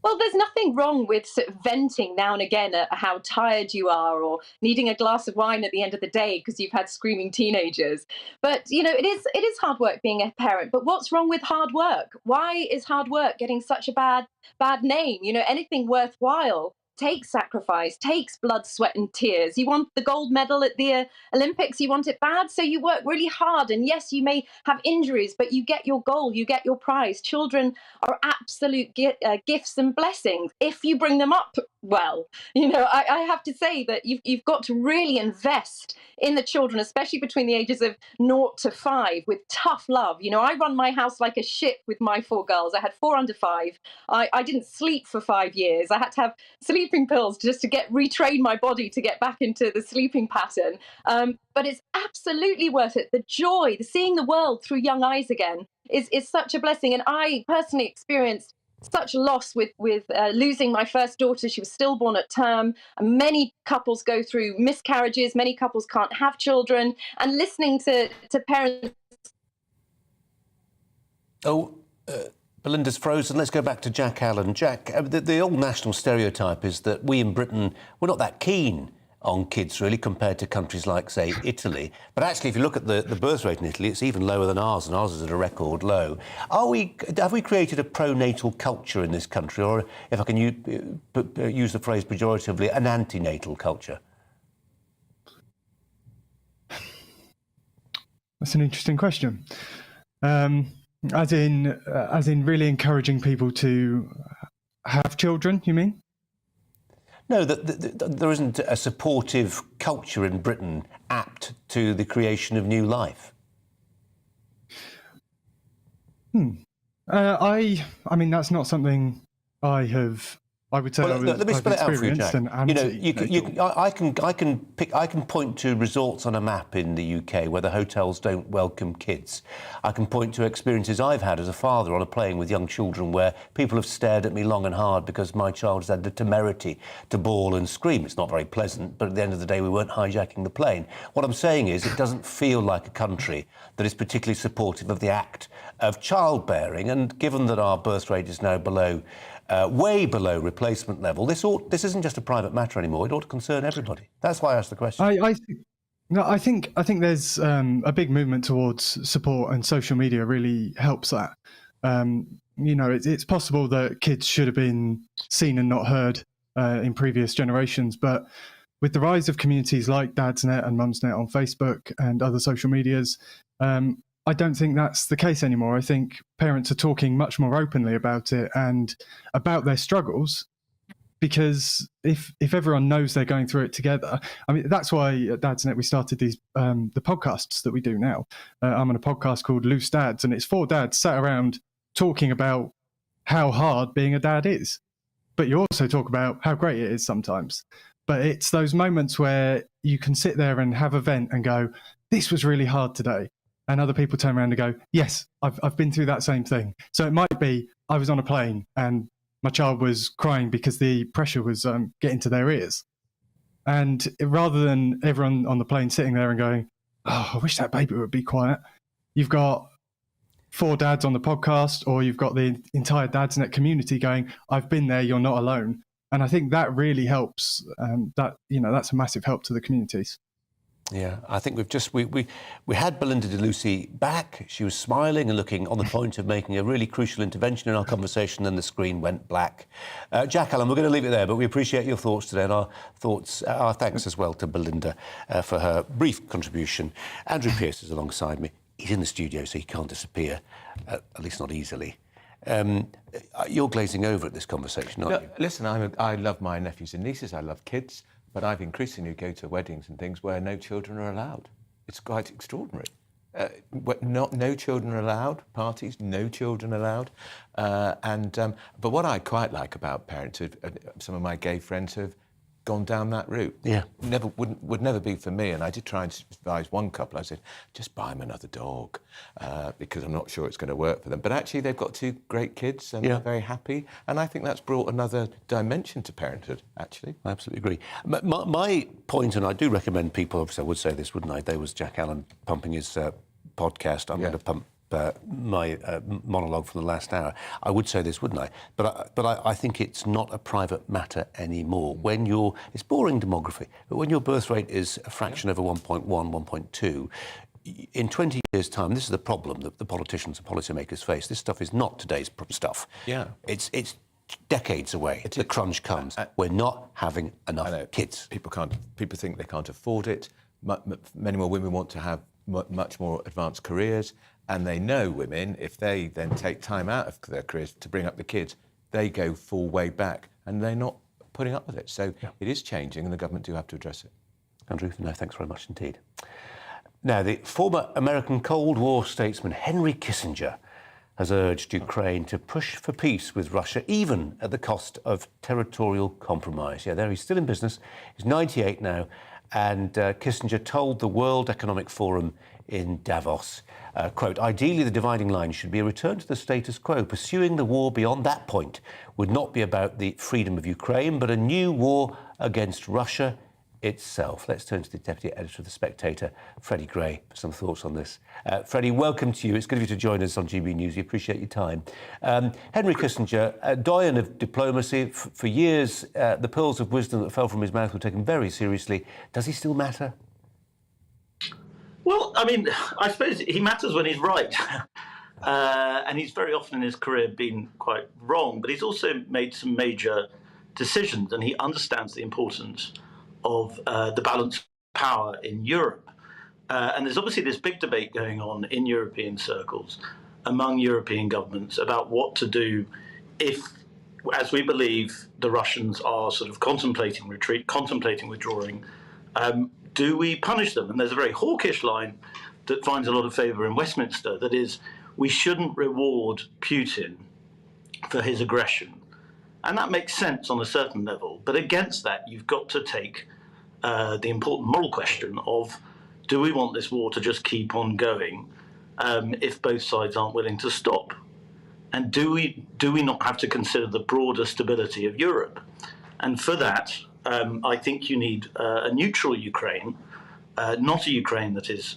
Well, there's nothing wrong with sort of venting now and again at how tired you are or needing a glass of wine at the end of the day because you've had screaming teenagers. But, you know, it is hard work being a parent. But what's wrong with hard work? Why is hard work getting such a bad name? You know, anything worthwhile takes sacrifice, takes blood, sweat and tears. You want the gold medal at the Olympics, you want it bad, so you work really hard. And yes, you may have injuries, but you get your goal, you get your prize. Children are absolute gifts and blessings if you bring them up well. You know, I have to say that you've got to really invest in the children, especially between the ages of 0 to 5, with tough love. You know, I run my house like a ship with my 4 girls. I had 4 under 5. I didn't sleep for 5 years. I had to have sleeping pills just to retrain my body to get back into the sleeping pattern. But it's absolutely worth it. The joy, the seeing the world through young eyes again is such a blessing. And I personally experienced such loss with losing my first daughter. She was stillborn at term. And many couples go through miscarriages. Many couples can't have children. And listening to parents. Belinda's frozen. Let's go back to Jack Allen. Jack, the old national stereotype is that we in Britain, we're not that keen on kids, really, compared to countries like, say, Italy. But actually, if you look at the birth rate in Italy, it's even lower than ours, and ours is at a record low. Have we created a pro-natal culture in this country, or, if I can use the phrase pejoratively, an anti-natal culture? That's an interesting question. As in really encouraging people to have children, you mean? No, that there isn't a supportive culture in Britain apt to the creation of new life. I mean, that's not something I would say. Well, let me spell it out for you, Jack. You know, I can point to resorts on a map in the UK where the hotels don't welcome kids. I can point to experiences I've had as a father on a plane with young children where people have stared at me long and hard because my child has had the temerity to bawl and scream. It's not very pleasant, but at the end of the day, we weren't hijacking the plane. What I'm saying is, it doesn't feel like a country that is particularly supportive of the act of childbearing. And given that our birth rate is now way below replacement level, this isn't just a private matter anymore. It ought to concern everybody. That's why I asked the question. I think there's a big movement towards support, and social media really helps that. You know, it's possible that kids should have been seen and not heard in previous generations, but with the rise of communities like Dadsnet and Mumsnet on Facebook and other social medias, I don't think that's the case anymore. I think parents are talking much more openly about it and about their struggles, because if everyone knows they're going through it together, I mean, that's why at Dadsnet we started these the podcasts that we do now. I'm on a podcast called Loose Dads, and it's 4 dads sat around talking about how hard being a dad is. But you also talk about how great it is sometimes. But it's those moments where you can sit there and have a vent and go, this was really hard today. And other people turn around and go, yes, I've been through that same thing. So it might be I was on a plane and my child was crying because the pressure was getting to their ears. And rather than everyone on the plane sitting there and going, oh, I wish that baby would be quiet, you've got 4 dads on the podcast, or you've got the entire Dadsnet community going, I've been there, you're not alone. And I think that really helps. That's a massive help to the communities. Yeah, I think we had Belinda de Lucy back. She was smiling and looking on the point of making a really crucial intervention in our conversation, then the screen went black. Jack Allen, we're going to leave it there, but we appreciate your thoughts today, and our thanks as well to Belinda for her brief contribution. Andrew Pearce is alongside me. He's in the studio, so he can't disappear, at least not easily. You're glazing over at this conversation, aren't you? Listen, I love my nephews and nieces, I love kids, but I've increasingly go to weddings and things where no children are allowed. It's quite extraordinary. No children are allowed, parties, no children allowed. But what I quite like about parenthood, some of my gay friends have gone down that route. Yeah. Would never be for me. And I did try and advise one couple. I said, just buy them another dog because I'm not sure it's going to work for them. But actually, they've got 2 great kids and they're very happy. And I think that's brought another dimension to parenthood, actually. I absolutely agree. My point, and I do recommend people, obviously I would say this, wouldn't I? There was Jack Allen pumping his podcast. I'm going to pump my monologue from the last hour. I would say this, wouldn't I? But I think it's not a private matter anymore. When it's boring demography, but when your birth rate is a fraction over 1.1, 1.2, in 20 years' time, this is the problem that the politicians and policymakers face. This stuff is not today's stuff. Yeah. It's decades away. The crunch comes. We're not having enough kids. People think they can't afford it. Many more women want to have much more advanced careers, and they know women, if they then take time out of their careers to bring up the kids, they go full way back, and they're not putting up with it. So it is changing, and the government do have to address it. Andrew, no, thanks very much indeed. Now, the former American Cold War statesman Henry Kissinger has urged Ukraine to push for peace with Russia, even at the cost of territorial compromise. Yeah, there he's still in business. He's 98 now. And Kissinger told the World Economic Forum in Davos, quote, ideally the dividing line should be a return to the status quo. Pursuing the war beyond that point would not be about the freedom of Ukraine, but a new war against Russia itself. Let's turn to the Deputy Editor of The Spectator, Freddie Gray, for some thoughts on this. Freddie, welcome to you. It's good of you to join us on GB News. We appreciate your time. Henry Kissinger, a doyen of diplomacy. For years, the pearls of wisdom that fell from his mouth were taken very seriously. Does he still matter? Well, I mean, I suppose he matters when he's right. And he's very often in his career been quite wrong, but he's also made some major decisions, and he understands the importance of the balance of power in Europe. And there's obviously this big debate going on in European circles among European governments about what to do if, as we believe, the Russians are sort of contemplating retreat, contemplating withdrawing. Do we punish them? And there's a very hawkish line that finds a lot of favour in Westminster, that is, we shouldn't reward Putin for his aggression. And that makes sense on a certain level. But against that, you've got to take the important moral question of, do we want this war to just keep on going if both sides aren't willing to stop? And do we not have to consider the broader stability of Europe? And for that, I think you need a neutral Ukraine, not a Ukraine that is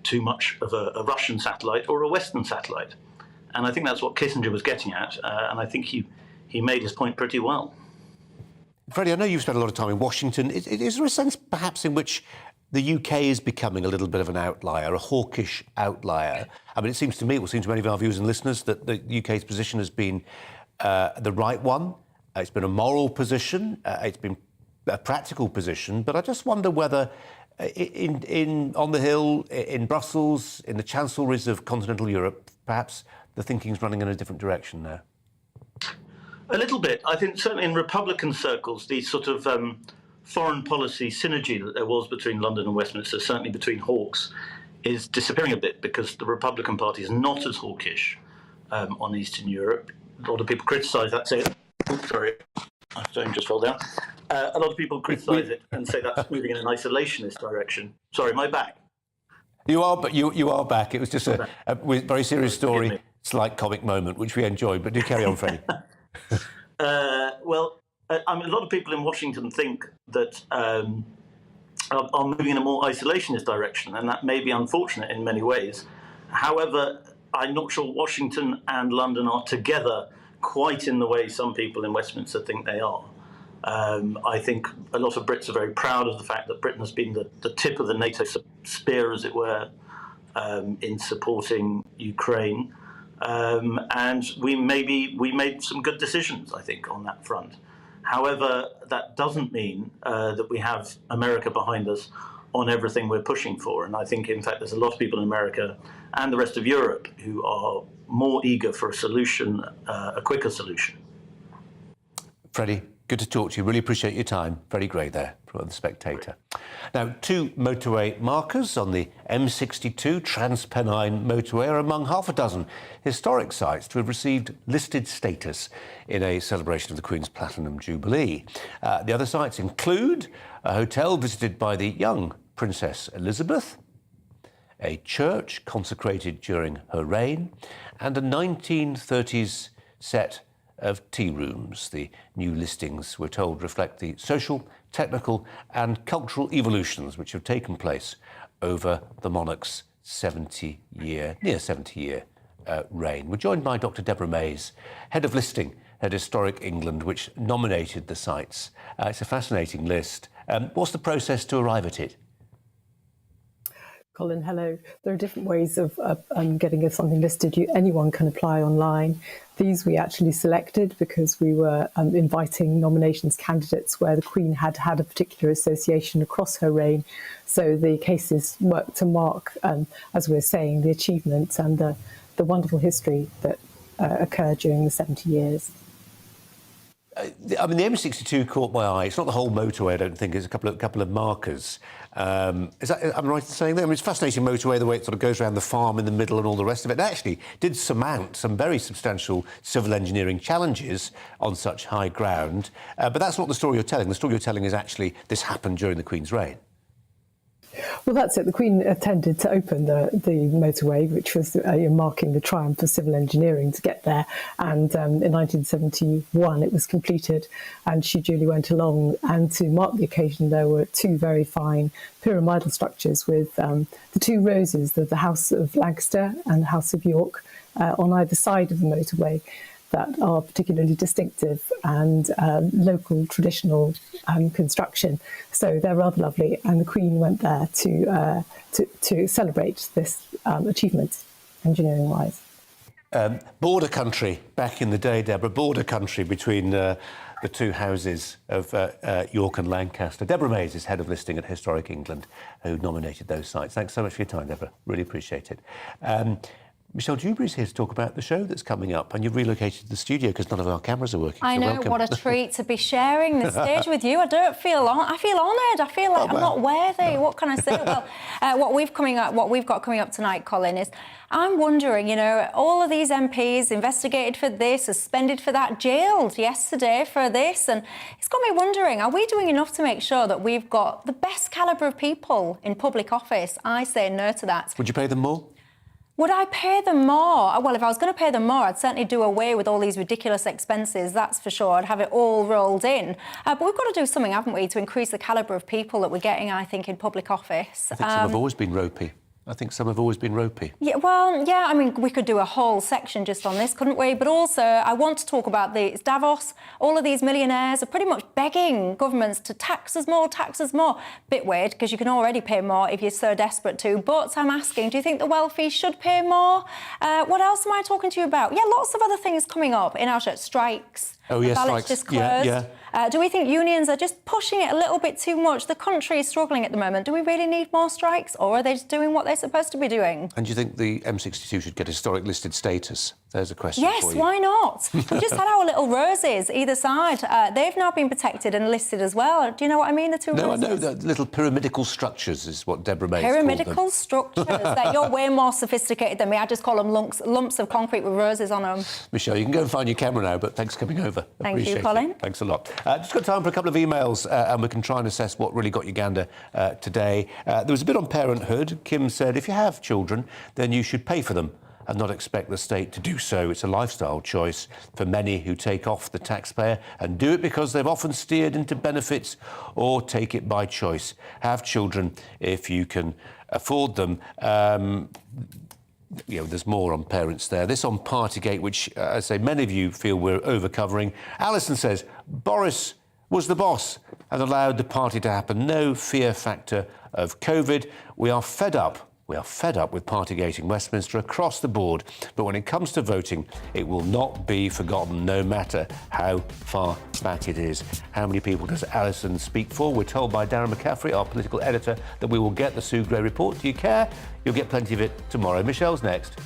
too much of a Russian satellite or a Western satellite. And I think that's what Kissinger was getting at, and I think he made his point pretty well. Freddie, I know you've spent a lot of time in Washington. Is there a sense, perhaps, in which the UK is becoming a little bit of an outlier, a hawkish outlier? I mean, it seems to me, it will seem to many of our viewers and listeners, that the UK's position has been the right one. It's been a moral position. It's been a practical position. But I just wonder whether on the Hill, in Brussels, in the chancelleries of continental Europe, perhaps the thinking's running in a different direction now. A little bit. I think certainly in Republican circles, the sort of foreign policy synergy that there was between London and Westminster, certainly between hawks, is disappearing a bit because the Republican Party is not as hawkish on Eastern Europe. A lot of people criticise that, say, sorry, my phone just fell down. A lot of people criticise it and say that's moving in an isolationist direction. Sorry, my back. You are, but you are back. It was just a very serious story, slight comic moment, which we enjoyed. But do carry on, Freddie. Well, a lot of people in Washington think that are moving in a more isolationist direction, and that may be unfortunate in many ways. However, I'm not sure Washington and London are together quite in the way some people in Westminster think they are. I think a lot of Brits are very proud of the fact that Britain has been the tip of the NATO spear, as it were, in supporting Ukraine. And we made some good decisions, I think, on that front. However, that doesn't mean that we have America behind us on everything we're pushing for. And I think, in fact, there's a lot of people in America and the rest of Europe who are more eager for a solution, a quicker solution. Freddie, good to talk to you. Really appreciate your time. Freddie Gray there from The Spectator. Now, 2 motorway markers on the M62 Transpennine motorway are among half a dozen historic sites to have received listed status in a celebration of the Queen's Platinum Jubilee. The other sites include a hotel visited by the young Princess Elizabeth, a church consecrated during her reign, and a 1930s set of tea rooms. The new listings, we're told, reflect the social, technical and cultural evolutions which have taken place over the monarch's near 70-year reign. We're joined by Dr. Deborah Mays, Head of Listing at Historic England, which nominated the sites. It's a fascinating list. What's the process to arrive at it? Colin, hello. There are different ways of getting something listed. Anyone can apply online. These we actually selected because we were inviting nominations candidates where the Queen had had a particular association across her reign. So the cases work to mark, as we're saying, the achievements and the wonderful history that occurred during the 70 years. I mean, the M62 caught my eye. It's not the whole motorway, I don't think. It's a couple of markers. Am I right in saying that? I mean, it's a fascinating motorway, the way it sort of goes around the farm in the middle and all the rest of it. It actually did surmount some very substantial civil engineering challenges on such high ground. But that's not the story you're telling. The story you're telling is actually this happened during the Queen's reign. Well, that's it. The Queen intended to open the motorway, which was marking the triumph of civil engineering to get there. And in 1971, it was completed, and she duly went along. And to mark the occasion, there were 2 very fine pyramidal structures with the 2 roses, the House of Lancaster and the House of York, on either side of the motorway, that are particularly distinctive and local traditional construction. So they're rather lovely, and the Queen went there to celebrate this achievement, engineering-wise. Border country back in the day, Deborah, border country between the 2 houses of York and Lancaster. Deborah Mays is Head of Listing at Historic England, who nominated those sites. Thanks so much for your time, Deborah. Really appreciate it. Michelle Dewberry's here to talk about the show that's coming up, and you've relocated to the studio because none of our cameras are working. I know, welcome. what a treat to be sharing the stage with you. I feel honoured. I feel like I'm not worthy. What can I say? Well, what we've got coming up tonight, Colin, is I'm wondering, all of these MPs investigated for this, suspended for that, jailed yesterday for this, and it's got me wondering, are we doing enough to make sure that we've got the best calibre of people in public office? I say no to that. Would you pay them more? Would I pay them more? Well, if I was going to pay them more, I'd certainly do away with all these ridiculous expenses, that's for sure. I'd have it all rolled in. But we've got to do something, haven't we, to increase the calibre of people that we're getting, I think, in public office. I think some have always been ropey. Yeah, well, yeah, I mean, we could do a whole section just on this, couldn't we? But also, I want to talk about it's Davos. All of these millionaires are pretty much begging governments to tax us more. Bit weird, because you can already pay more if you're so desperate to. But I'm asking, do you think the wealthy should pay more? What else am I talking to you about? Yeah, lots of other things coming up in our show. Strikes. Oh, yes, strikes. Just closed. Yeah. Do we think unions are just pushing it a little bit too much? The country is struggling at the moment. Do we really need more strikes, or are they just doing what they're supposed to be doing? And do you think the M62 should get historic listed status? There's a question for you. Yes, why not? We just had our little roses either side. They've now been protected and listed as well. Do you know what I mean, the 2 roses? No, I know. The little pyramidical structures is what Deborah Mays called them. Pyramidical structures. You're way more sophisticated than me. I just call them lumps of concrete with roses on them. Michelle, you can go and find your camera now, but thanks for coming over. Thank you, Colin. Thanks a lot. Just got time for a couple of emails, and we can try and assess what really got your gander today. There was a bit on parenthood. Kim said, if you have children, then you should pay for them and not expect the state to do so. It's a lifestyle choice for many who take off the taxpayer and do it because they've often steered into benefits or take it by choice. Have children if you can afford them. There's more on parents there. This on Partygate, which I say many of you feel we're over-covering. Alison says, Boris was the boss and allowed the party to happen. No fear factor of COVID. We are fed up with Partygate in Westminster across the board. But when it comes to voting, it will not be forgotten, no matter how far back it is. How many people does Alison speak for? We're told by Darren McCaffrey, our political editor, that we will get the Sue Gray report. Do you care? You'll get plenty of it tomorrow. Michelle's next.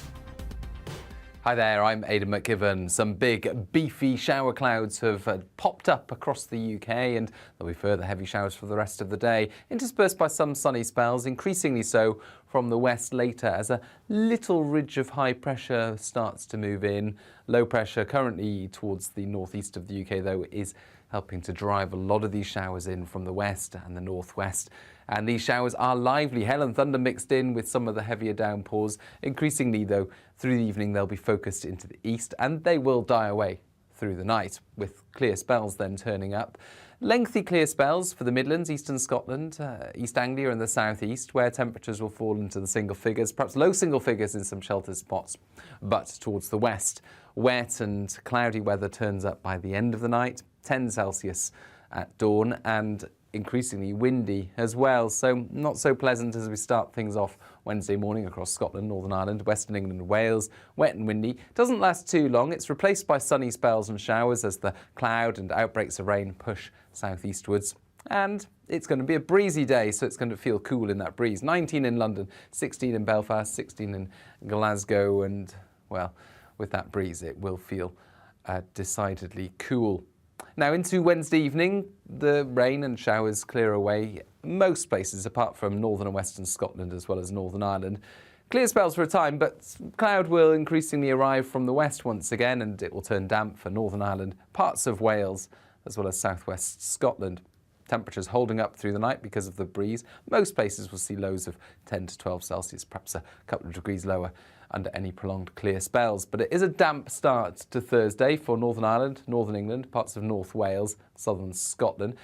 Hi there, I'm Aidan McGibbon. Some big, beefy shower clouds have popped up across the UK, and there'll be further heavy showers for the rest of the day, interspersed by some sunny spells, increasingly so from the west later as a little ridge of high pressure starts to move in. Low pressure currently towards the northeast of the UK, though, is helping to drive a lot of these showers in from the west and the northwest. And these showers are lively, hail and thunder mixed in with some of the heavier downpours. Increasingly, though, through the evening they'll be focused into the east, and they will die away through the night, with clear spells then turning up. Lengthy clear spells for the Midlands, eastern Scotland, East Anglia and the southeast, where temperatures will fall into the single figures, perhaps low single figures in some sheltered spots. But towards the west, wet and cloudy weather turns up by the end of the night, 10 Celsius at dawn, and increasingly windy as well, so not so pleasant as we start things off Wednesday morning across Scotland, Northern Ireland, Western England, Wales. Wet and windy. Doesn't last too long. It's replaced by sunny spells and showers as the cloud and outbreaks of rain push southeastwards. And it's going to be a breezy day, so it's going to feel cool in that breeze. 19 in London, 16 in Belfast, 16 in Glasgow, and, well, with that breeze it will feel decidedly cool. Now into Wednesday evening, the rain and showers clear away most places apart from northern and western Scotland as well as Northern Ireland. Clear spells for a time, but cloud will increasingly arrive from the west once again, and it will turn damp for Northern Ireland, parts of Wales as well as southwest Scotland. Temperatures holding up through the night because of the breeze. Most places will see lows of 10 to 12 Celsius, perhaps a couple of degrees lower under any prolonged clear spells. But it is a damp start to Thursday for Northern Ireland, Northern England, parts of North Wales, southern Scotland.